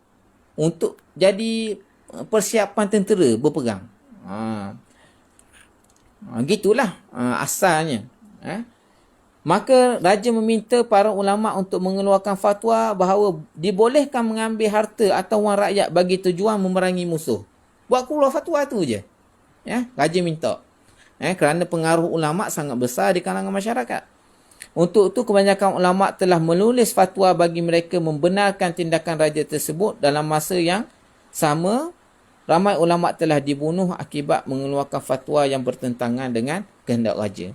Speaker 1: untuk jadi persiapan tentera berperang. Gitulah asalnya. Maka raja meminta para ulama untuk mengeluarkan fatwa bahawa dibolehkan mengambil harta atau wang rakyat bagi tujuan memerangi musuh. Buat keluar fatwa tu je. Raja minta. Kerana pengaruh ulama sangat besar di kalangan masyarakat. Untuk itu kebanyakan ulama telah menulis fatwa bagi mereka membenarkan tindakan raja tersebut. Dalam masa yang sama, ramai ulama telah dibunuh akibat mengeluarkan fatwa yang bertentangan dengan kehendak raja.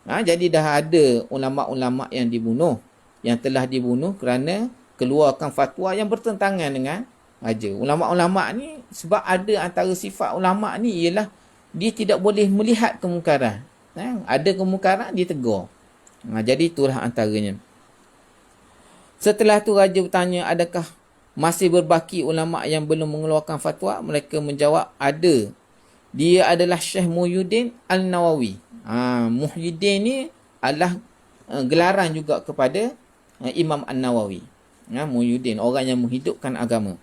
Speaker 1: Jadi dah ada ulama-ulama yang dibunuh, yang telah dibunuh kerana keluarkan fatwa yang bertentangan dengan raja. Ulama-ulama ni, sebab ada antara sifat ulama ni ialah dia tidak boleh melihat kemungkaran. Ada kemungkaran, dia tegur. Jadi itulah antaranya. Setelah tu raja bertanya, adakah masih berbaki ulama yang belum mengeluarkan fatwa? Mereka menjawab, ada. Dia adalah Syekh Muhyiddin Al-Nawawi. Muhyiddin ni adalah gelaran juga kepada Imam An-Nawawi. Muhyiddin, orang yang menghidupkan agama.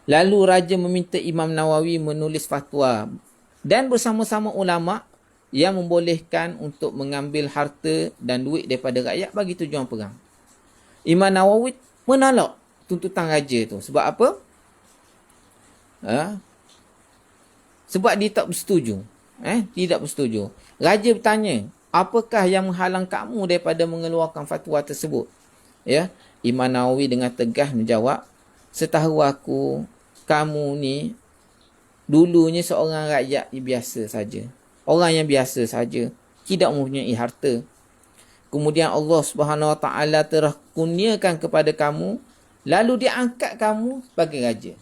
Speaker 1: Lalu raja meminta Imam Nawawi menulis fatwa dan bersama-sama ulama yang membolehkan untuk mengambil harta dan duit daripada rakyat bagi tujuan perang. Imam Nawawi menolak tuntutan raja tu. Sebab apa? Sebab dia tak bersetuju. Tidak bersetuju. Raja bertanya, apakah yang menghalang kamu daripada mengeluarkan fatwa tersebut? Imam Nawawi dengan tegas menjawab, setahu aku, kamu ni dulunya seorang rakyat biasa saja. Orang yang biasa saja. Tidak mempunyai harta. Kemudian Allah Subhanahu Wa Taala telah kurniakan kepada kamu, lalu dia angkat kamu sebagai raja.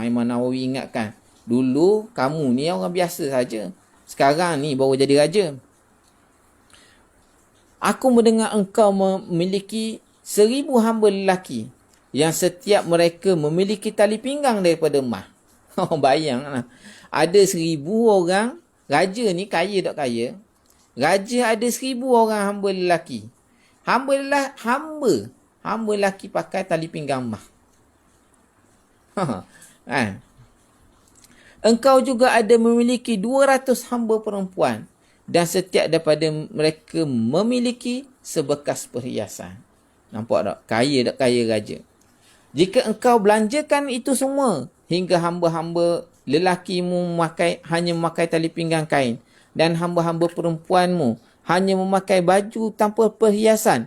Speaker 1: Imam Nawawi ingatkan, dulu kamu ni orang biasa saja. Sekarang ni baru jadi raja. Aku mendengar engkau memiliki 1000 hamba lelaki yang setiap mereka memiliki tali pinggang daripada emas. Bayanglah. Ada 1000 orang. Raja ni kaya tak kaya? Raja ada 1000 orang hamba lelaki. Hamba lelaki pakai tali pinggang emas. Engkau juga ada memiliki 200 hamba perempuan dan setiap daripada mereka memiliki sebekas perhiasan. Nampak tak? Kaya tak kaya raja? Jika engkau belanjakan itu semua hingga hamba-hamba lelakimu hanya memakai tali pinggang kain dan hamba-hamba perempuanmu hanya memakai baju tanpa perhiasan,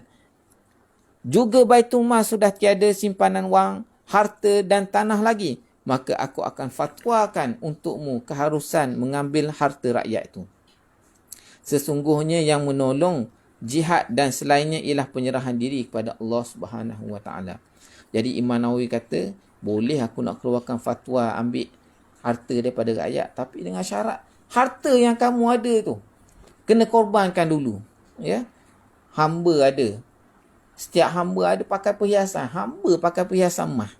Speaker 1: juga Baitul Mal sudah tiada simpanan wang, harta dan tanah lagi, maka aku akan fatwakan untukmu keharusan mengambil harta rakyat itu. Sesungguhnya yang menolong jihad dan selainnya ialah penyerahan diri kepada Allah Subhanahu Wa Taala. Jadi Imam Nawawi kata, boleh aku nak keluarkan fatwa ambil harta daripada rakyat, tapi dengan syarat harta yang kamu ada tu kena korbankan dulu. Hamba ada. Setiap hamba ada pakai perhiasan. Hamba pakai perhiasan emas.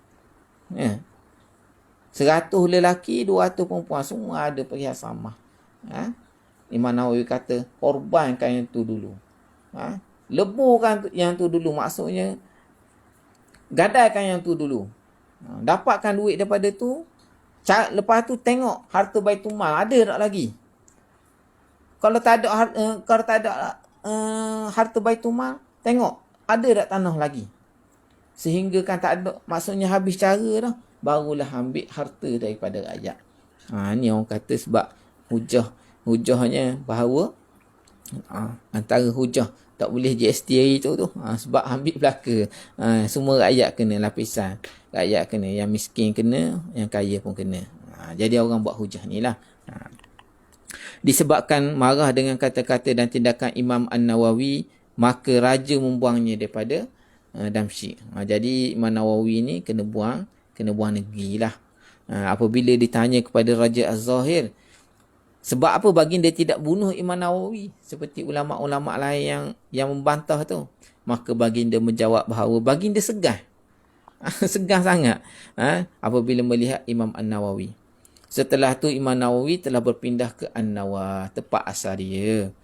Speaker 1: 100 lelaki, 200 perempuan, semua ada perhiasan emas. Imam Nawawi kata, korbankan yang tu dulu. Leburkan yang tu dulu. Maksudnya, gadaikan yang tu dulu. Dapatkan duit daripada tu. Lepas tu tengok harta Baitul Mal ada tak lagi. Kalau tak ada harta Baitul Mal, tengok ada tak tanah lagi. Sehingga kan tak ada, maksudnya habis cara dah, barulah ambil harta daripada rakyat. Ni orang kata sebab hujahnya bahawa antara hujah tak boleh GST hari tu sebab ambil belaka. Semua rakyat kena lapisan. Rakyat kena, yang miskin kena, yang kaya pun kena. Jadi orang buat hujah ni lah. Disebabkan marah dengan kata-kata dan tindakan Imam An-Nawawi, maka raja membuangnya daripada Damsyik. Jadi Imam Nawawi ni kena buang negeri lah. Apabila ditanya kepada Raja Az-Zahir, sebab apa baginda tidak bunuh Imam Nawawi seperti ulama-ulama lain yang membantah tu, maka baginda menjawab bahawa baginda segan. Segan sangat apabila melihat Imam An-Nawawi. Setelah tu Imam Nawawi telah berpindah ke An-Nawah, tempat asal dia.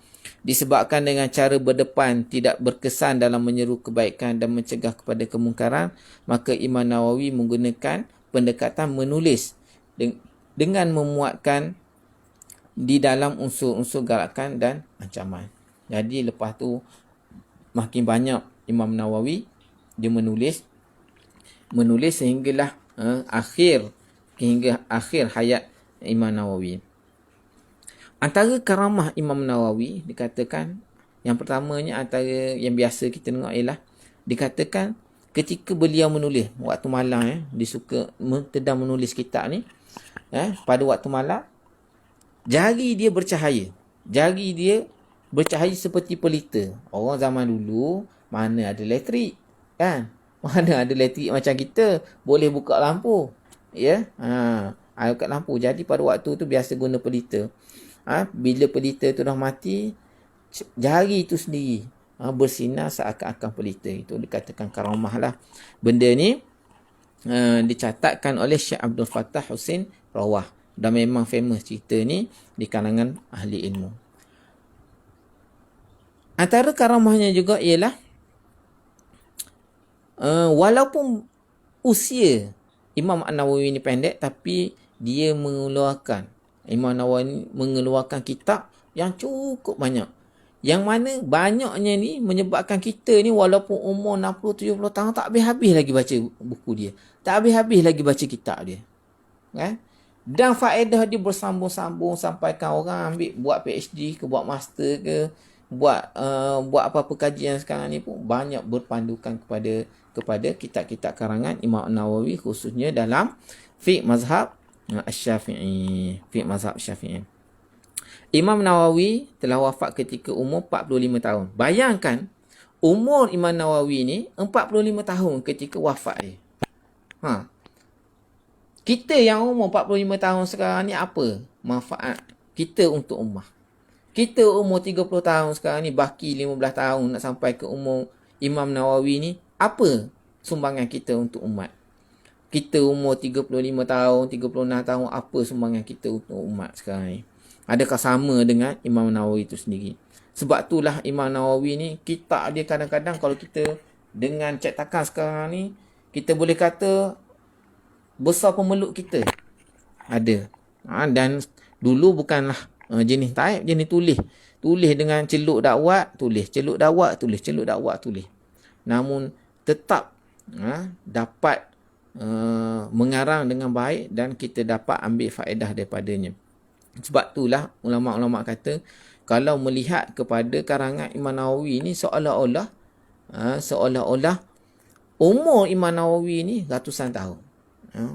Speaker 1: Disebabkan dengan cara berdepan tidak berkesan dalam menyeru kebaikan dan mencegah kepada kemungkaran, maka Imam Nawawi menggunakan pendekatan menulis dengan memuatkan di dalam unsur-unsur galakan dan ancaman. Jadi lepas tu makin banyak Imam Nawawi dia menulis sehinggalah hingga akhir hayat Imam Nawawi. Antara karamah Imam Nawawi dikatakan, yang pertamanya antara yang biasa kita dengar ialah dikatakan ketika beliau menulis waktu malam, dia suka sedang menulis kitab ni, pada waktu malam, jari dia bercahaya. Jari dia bercahaya seperti pelita. Orang zaman dulu mana ada elektrik, kan? Mana ada elektrik macam kita boleh buka lampu, ya. Buka lampu. Jadi pada waktu tu biasa guna pelita. Bila pelita tu dah mati, jari tu sendiri bersinar seakan-akan pelita. Itu dikatakan karamah lah. Benda ni dicatatkan oleh Syekh Abdul Fattah Hussein Rawah. Dan memang famous cerita ni di kalangan ahli ilmu. Antara karamahnya juga ialah walaupun usia Imam An-Nawawi ni pendek, tapi dia Imam Nawawi mengeluarkan kitab yang cukup banyak. Yang mana banyaknya ni menyebabkan kita ni walaupun umur 60-70 tahun tak habis-habis lagi baca buku dia. Tak habis-habis lagi baca kitab dia. Kan? Dan faedah dia bersambung-sambung sampaikan orang ambil buat PhD ke, buat master ke, buat apa-apa kajian sekarang ni pun banyak berpandukan kepada kitab-kitab karangan Imam Nawawi, khususnya dalam fiqh mazhab Syafi'i. Imam Nawawi telah wafat ketika umur 45 tahun. Bayangkan umur Imam Nawawi ni 45 tahun ketika wafat dia. Kita yang umur 45 tahun sekarang ni apa manfaat kita untuk ummah? Kita umur 30 tahun sekarang ni, baki 15 tahun nak sampai ke umur Imam Nawawi ni, apa sumbangan kita untuk umat? Kita umur 35 tahun, 36 tahun, apa sumbangan kita untuk umat sekarang ni? Adakah sama dengan Imam Nawawi itu sendiri? Sebab itulah Imam Nawawi ni, kitab dia kadang-kadang kalau kita dengan cetakan sekarang ni, kita boleh kata besar pemeluk kita. Ada. Dan dulu bukanlah jenis type, jenis tulis. Tulis dengan celup dakwat, tulis. Celup dakwat, tulis. Celup dakwat, tulis. Namun tetap dapat mengarang dengan baik dan kita dapat ambil faedah daripadanya. Sebab itulah ulama-ulama kata, kalau melihat kepada karangan Imam Nawawi ni seolah-olah umur Imam Nawawi ni ratusan tahun.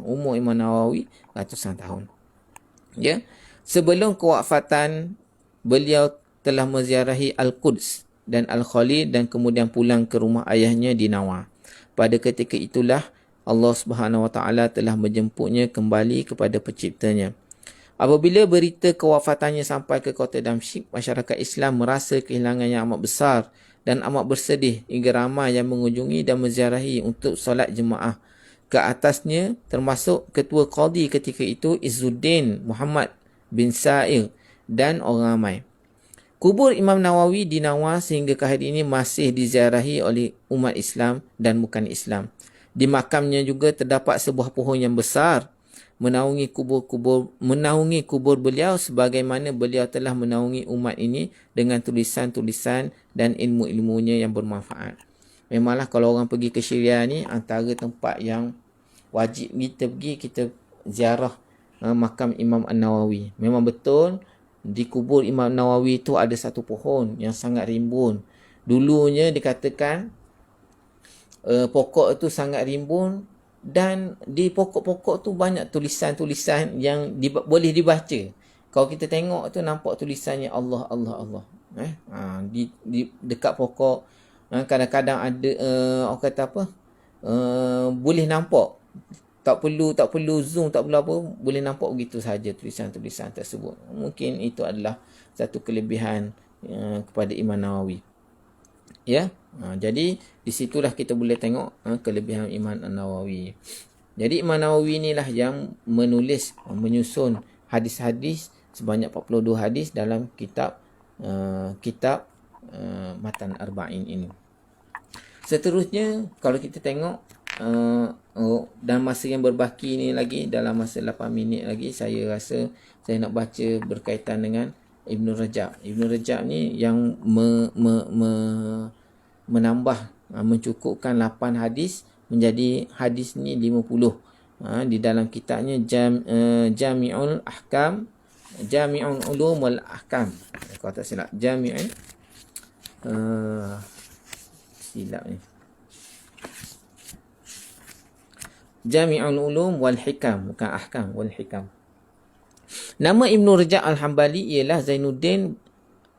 Speaker 1: Umur Imam Nawawi ratusan tahun. Ya. Sebelum kewafatan, beliau telah menziarahi Al-Quds dan Al-Khalid dan kemudian pulang ke rumah ayahnya di Nawah. Pada ketika itulah Allah Subhanahu Wa Taala telah menjemputnya kembali kepada penciptanya. Apabila berita kewafatannya sampai ke kota Damsyik, masyarakat Islam merasa kehilangan yang amat besar dan amat bersedih hingga ramai yang mengunjungi dan menziarahi untuk solat jemaah. Ke atasnya termasuk ketua qadi ketika itu Izzuddin Muhammad bin Sa'ir dan orang ramai. Kubur Imam Nawawi di Nawah sehingga ke hari ini masih diziarahi oleh umat Islam dan bukan Islam. Di makamnya juga terdapat sebuah pohon yang besar menaungi kubur beliau, sebagaimana beliau telah menaungi umat ini dengan tulisan-tulisan dan ilmu-ilmunya yang bermanfaat. Memanglah kalau orang pergi ke Syria ni, antara tempat yang wajib kita pergi, kita ziarah makam Imam An-Nawawi. Memang betul di kubur Imam Nawawi tu ada satu pohon yang sangat rimbun. Dulunya dikatakan pokok itu sangat rimbun dan di pokok-pokok tu banyak tulisan-tulisan yang boleh dibaca. Kalau kita tengok tu nampak tulisannya Allah, Allah, Allah. Di dekat pokok kadang-kadang ada orang kata apa? Boleh nampak. Tak perlu zoom, tak perlu apa, boleh nampak begitu saja tulisan-tulisan tersebut. Mungkin itu adalah satu kelebihan kepada Imam Nawawi. Ya. Jadi di situlah kita boleh tengok kelebihan Imam Nawawi. Jadi Imam Nawawi inilah yang menyusun hadis-hadis sebanyak 42 hadis dalam kitab Matan Arba'in ini. Seterusnya, kalau kita tengok dalam masa yang berbaki ni lagi, dalam masa 8 minit lagi, saya rasa saya nak baca berkaitan dengan Ibn Rajab. Ibn Rajab ni yang menambah, mencukupkan 8 hadis menjadi hadis ni 50. Di dalam kitabnya Jami'ul Ahkam, Jami'ul Ulum wal Ahkam. Kalau tak silap, Jami'ul silap ni. Jami'ul Ulum wal Hikam, bukan Ahkam, wal Hikam. Nama Ibn Rajab Al-Hambali ialah Zainuddin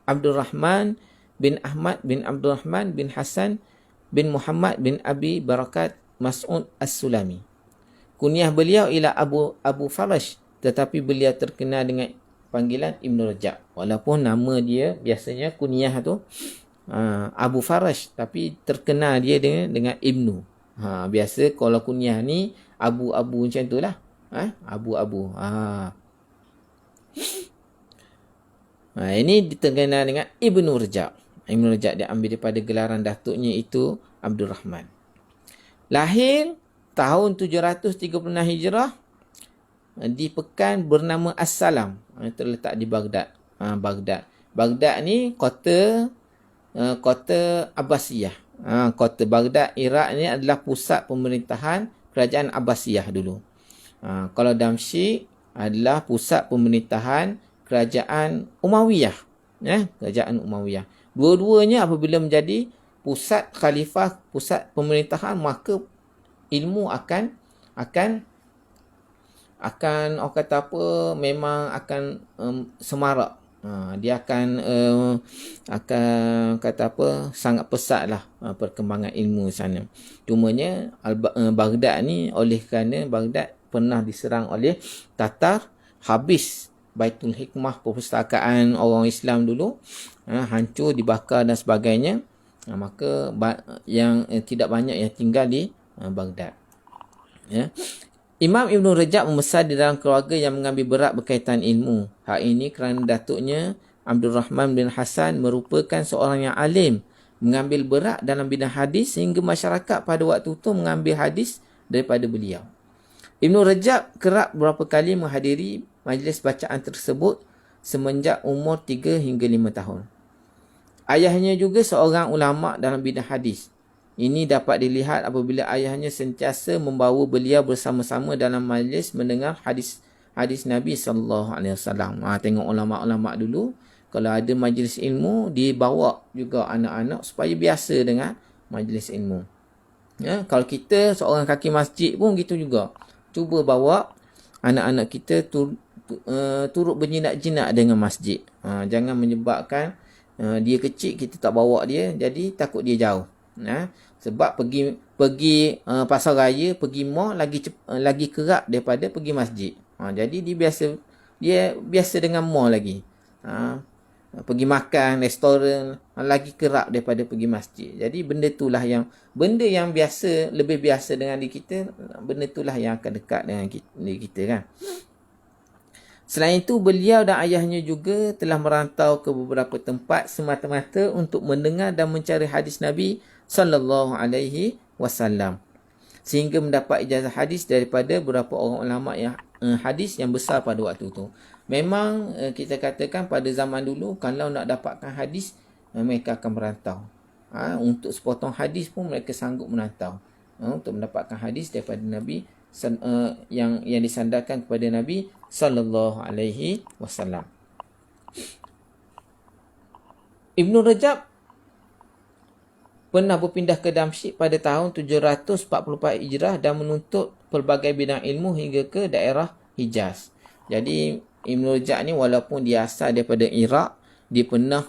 Speaker 1: Abdul Rahman bin Ahmad bin Abdul Rahman bin Hasan bin Muhammad bin Abi Barakat Mas'ud As-Sulami. Kunyah beliau ialah Abu Farash, tetapi beliau terkenal dengan panggilan Ibn Rajab. Walaupun nama dia biasanya kunyah tu Abu Farash, tapi terkenal dia dengan Ibnu. Biasa kalau kunyah ni Abu-Abu macam tu lah. Abu-Abu. Ini terkenal dengan Ibn Rajab. Ibn Rajab dia ambil daripada gelaran datuknya itu Abdul Rahman. Lahir tahun 736 Hijrah di pekan bernama As-Salam, terletak di Baghdad. Baghdad ni kota Abbasiyah. Kota Baghdad Iraq ni adalah pusat pemerintahan kerajaan Abbasiyah dulu. Kalau Damsyik adalah pusat pemerintahan kerajaan Umayyah. Kerajaan Umayyah. Dua-duanya apabila menjadi pusat khalifah, pusat pemerintahan, maka ilmu akan orang kata apa, memang akan semarak. Dia akan kata apa, sangat pesat lah perkembangan ilmu sana. Cumanya Baghdad ni, oleh kerana Baghdad pernah diserang oleh Tatar, habis Baitul Hikmah, perpustakaan orang Islam dulu, hancur, dibakar dan sebagainya. Maka yang tidak banyak yang tinggal di Baghdad. Imam Ibn Rajab membesar di dalam keluarga yang mengambil berat berkaitan ilmu. Hal ini kerana datuknya Abdul Rahman bin Hasan merupakan seorang yang alim, mengambil berat dalam bidang hadis sehingga masyarakat pada waktu itu mengambil hadis daripada beliau. Ibn Rajab kerap beberapa kali menghadiri majlis bacaan tersebut semenjak umur 3 hingga 5 tahun. Ayahnya juga seorang ulama dalam bidang hadis. Ini dapat dilihat apabila ayahnya sentiasa membawa beliau bersama-sama dalam majlis mendengar hadis Nabi SAW. Tengok ulama-ulama dulu, kalau ada majlis ilmu, dibawa juga anak-anak supaya biasa dengan majlis ilmu. Kalau kita seorang kaki masjid pun gitu juga. Cuba bawa anak-anak kita turut berjinak-jinak dengan masjid. Jangan menyebabkan dia kecil, kita tak bawa dia, jadi takut dia jauh. Sebab pergi pasar raya, pergi mall lagi kerap daripada pergi masjid. Jadi dia biasa dengan mall lagi. Pergi makan restoran lagi kerap daripada pergi masjid. Jadi benda yang biasa, lebih biasa dengan diri kita, benda itulah yang akan dekat dengan diri kita kan. Selain itu, beliau dan ayahnya juga telah merantau ke beberapa tempat semata-mata untuk mendengar dan mencari hadis Nabi sallallahu alaihi wasallam, sehingga mendapat ijazah hadis daripada beberapa orang ulama yang hadis yang besar pada waktu itu. Memang kita katakan pada zaman dulu, kalau nak dapatkan hadis, mereka akan merantau. Untuk sepotong hadis pun mereka sanggup merantau untuk mendapatkan hadis daripada Nabi yang disandarkan kepada Nabi sallallahu alaihi wasallam. Ibn Rajab pernah berpindah ke Damsyik pada tahun 744 Hijrah dan menuntut pelbagai bidang ilmu hingga ke daerah Hijaz. Jadi Ibn Rajab ni walaupun dia asal daripada Iraq, dia pernah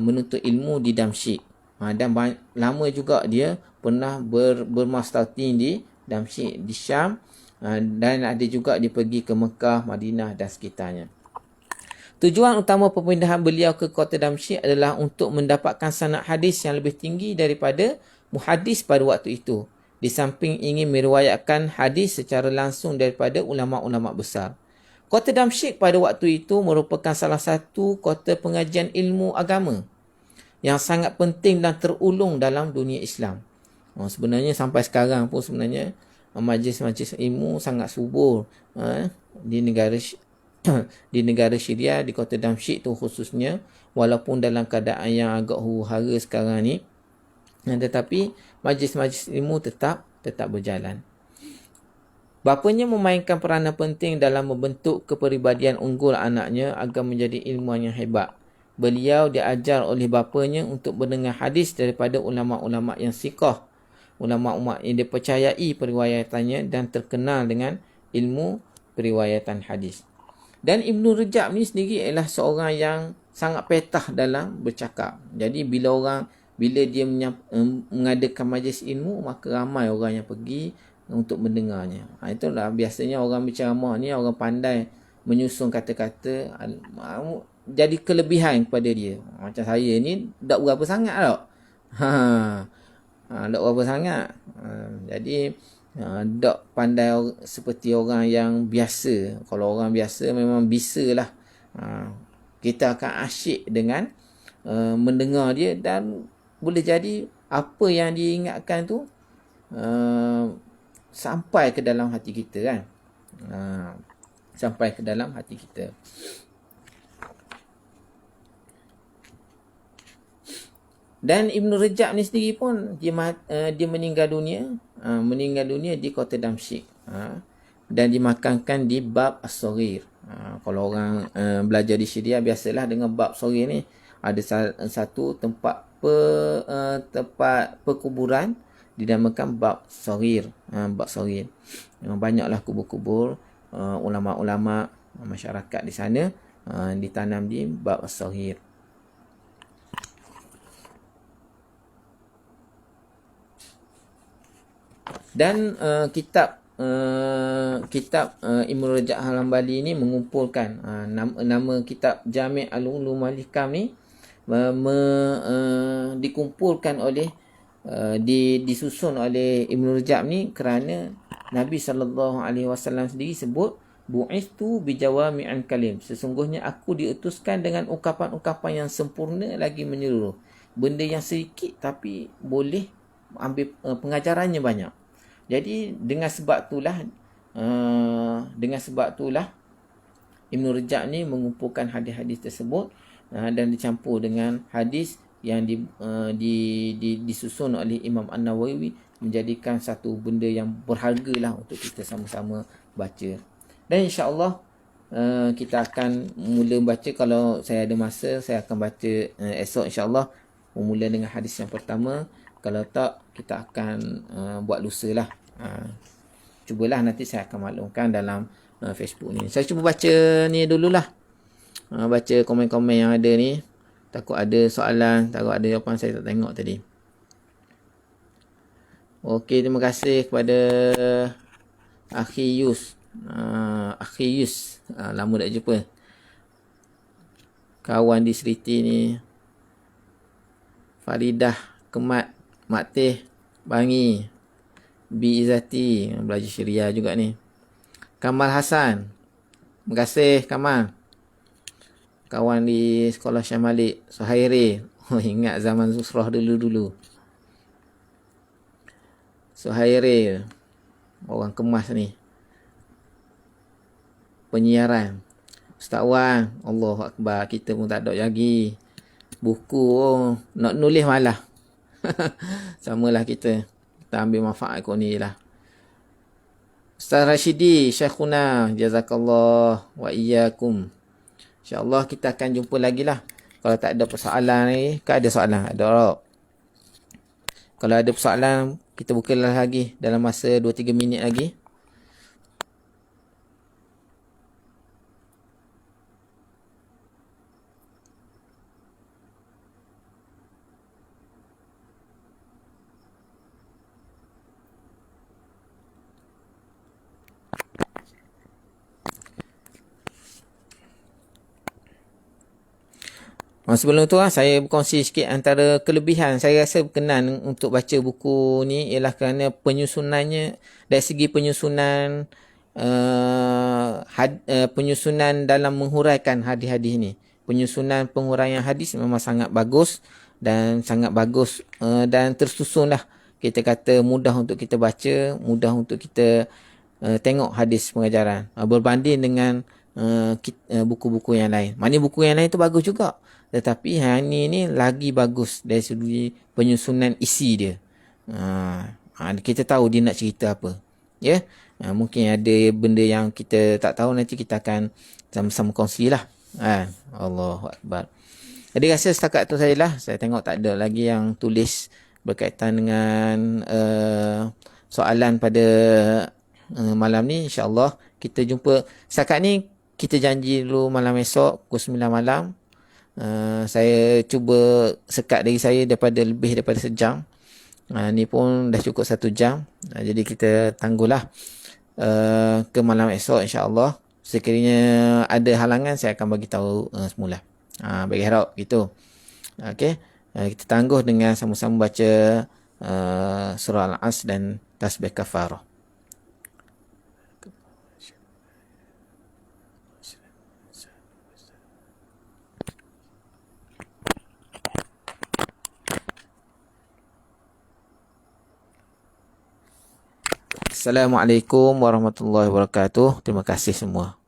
Speaker 1: menuntut ilmu di Damsyik. Dan lama juga dia pernah bermastautin di Damsyik, di Syam, dan ada juga dia pergi ke Mekah, Madinah dan sekitarnya. Tujuan utama perpindahan beliau ke kota Damsyik adalah untuk mendapatkan sanad hadis yang lebih tinggi daripada muhaddis pada waktu itu. di samping ingin meriwayatkan hadis secara langsung daripada ulama-ulama besar. Kota Damsyik pada waktu itu merupakan salah satu kota pengajian ilmu agama yang sangat penting dan terulung dalam dunia Islam. Sebenarnya sampai sekarang pun sebenarnya majlis-majlis ilmu sangat subur di negara di negara Syria, di kota Damsyik tu khususnya, walaupun dalam keadaan yang agak huru-hara sekarang ni, tetapi majlis-majlis ilmu tetap berjalan. Bapanya memainkan peranan penting dalam membentuk kepribadian unggul anaknya agar menjadi ilmuwan yang hebat. Beliau diajar oleh bapanya untuk mendengar hadis daripada ulama-ulama yang siqah, ulama-ulama yang dipercayai periwayatannya dan terkenal dengan ilmu periwayatan hadis. Dan Ibn Rajab ni sendiri ialah seorang yang sangat petah dalam bercakap. Jadi bila dia mengadakan majlis ilmu, maka ramai orang yang pergi untuk mendengarnya. Itulah biasanya orang berceramah ni, orang pandai menyusun kata-kata, jadi kelebihan kepada dia. Macam saya ni tak berapa sangat tak. Tak berapa sangat. Jadi tak pandai seperti orang yang biasa. Kalau orang biasa memang bisa lah. Kita akan asyik dengan mendengar dia, dan boleh jadi apa yang dia ingatkan tu sampai ke dalam hati kita kan. Sampai ke dalam hati kita. Dan Ibn Rajab ni sendiri pun dia meninggal dunia di kota Damsyik. Dan dimakamkan di Bab As-Saghir. Kalau orang belajar di Syria, biasalah dengan Bab As-Saghir ni ada satu tempat perkuburan dinamakan Bab Saghir. Bab Saghir. Banyaklah kubur-kubur ulama-ulama masyarakat di sana ditanam di Bab Saghir. Dan kitab Ibn Rajab Al-Hambali ni mengumpulkan nama kitab Jami' Al-Ulum Al-Hikam ni dikumpulkan oleh disusun oleh Ibn Rajab ni kerana Nabi SAW sendiri sebut, bu'ithtu bijawami'an kalim, sesungguhnya aku diutuskan dengan ukapan-ukapan yang sempurna lagi menyeluruh, benda yang sedikit tapi boleh ambil pengajarannya banyak. Jadi dengan sebab itulah Ibn Rajab ni mengumpulkan hadis-hadis tersebut dan dicampur dengan hadis yang disusun oleh Imam An-Nawawi, menjadikan satu benda yang berharga lah untuk kita sama-sama baca. Dan insya-Allah kita akan mula baca. Kalau saya ada masa, saya akan baca esok insya-Allah, memula dengan hadis yang pertama. Kalau tak, kita akan buat lusa lah. Cubalah nanti saya akan maklumkan dalam Facebook ni. Saya cuba baca ni dululah. Baca komen-komen yang ada ni. Takut ada soalan, takut ada jawapan saya tak tengok tadi. Okey, terima kasih kepada Akhi Yus. Lama tak jumpa. Kawan di Seriti ni. Faridah, Kemat, Mak Teh, Bangi, Bi Izzati, belajar Syariah juga ni. Kamal Hasan. Terima kasih Kamal. Kawan di sekolah Syah Malik, Suhairi. Ingat zaman Zusrah dulu-dulu. Suhairi, orang Kemas ni. Penyiaran. Ustaz Wan, Allahu Akbar, kita pun tak ada lagi. Buku nak nulis malah. Samalah kita. Kita ambil manfaat kot ni lah. Ustaz Rashidi, Syekhuna, jazakallah wa iyyakum. InsyaAllah kita akan jumpa lagi lah. Kalau tak ada persoalan ni, kan ada soalan? Ada orang. Kalau ada persoalan, kita buka lagi dalam masa 2-3 minit lagi. Sebelum tu saya berkongsi sikit antara kelebihan. Saya rasa berkenan untuk baca buku ni ialah kerana penyusunannya, dari segi penyusunan penyusunan dalam menghuraikan hadis-hadis ni. Penyusunan penghuraian hadis memang sangat bagus dan sangat bagus dan tersusun lah. Kita kata mudah untuk kita baca, mudah untuk kita tengok hadis pengajaran. Berbanding dengan buku-buku yang lain. Maknanya buku yang lain tu bagus juga. Tetapi yang ni lagi bagus dari segi penyusunan isi dia. Kita tahu dia nak cerita apa. Ya. Mungkin ada benda yang kita tak tahu, nanti kita akan sama-sama kongsi lah. Allahu Akbar. Jadi rasa setakat tu sajalah. Saya tengok tak ada lagi yang tulis berkaitan dengan soalan pada malam ni. InsyaAllah kita jumpa. Setakat ni kita janji dulu malam esok pukul 9 malam. Saya cuba sekat diri saya lebih daripada sejam. Ni pun dah cukup 1 jam. Jadi kita tangguhlah ke malam esok insya-Allah. Sekiranya ada halangan saya akan bagi tahu semula. Bagi harap gitu. Okey. Kita tangguh dengan sama-sama baca surah Al-As dan tasbih kafarah. Assalamualaikum warahmatullahi wabarakatuh. Terima kasih semua.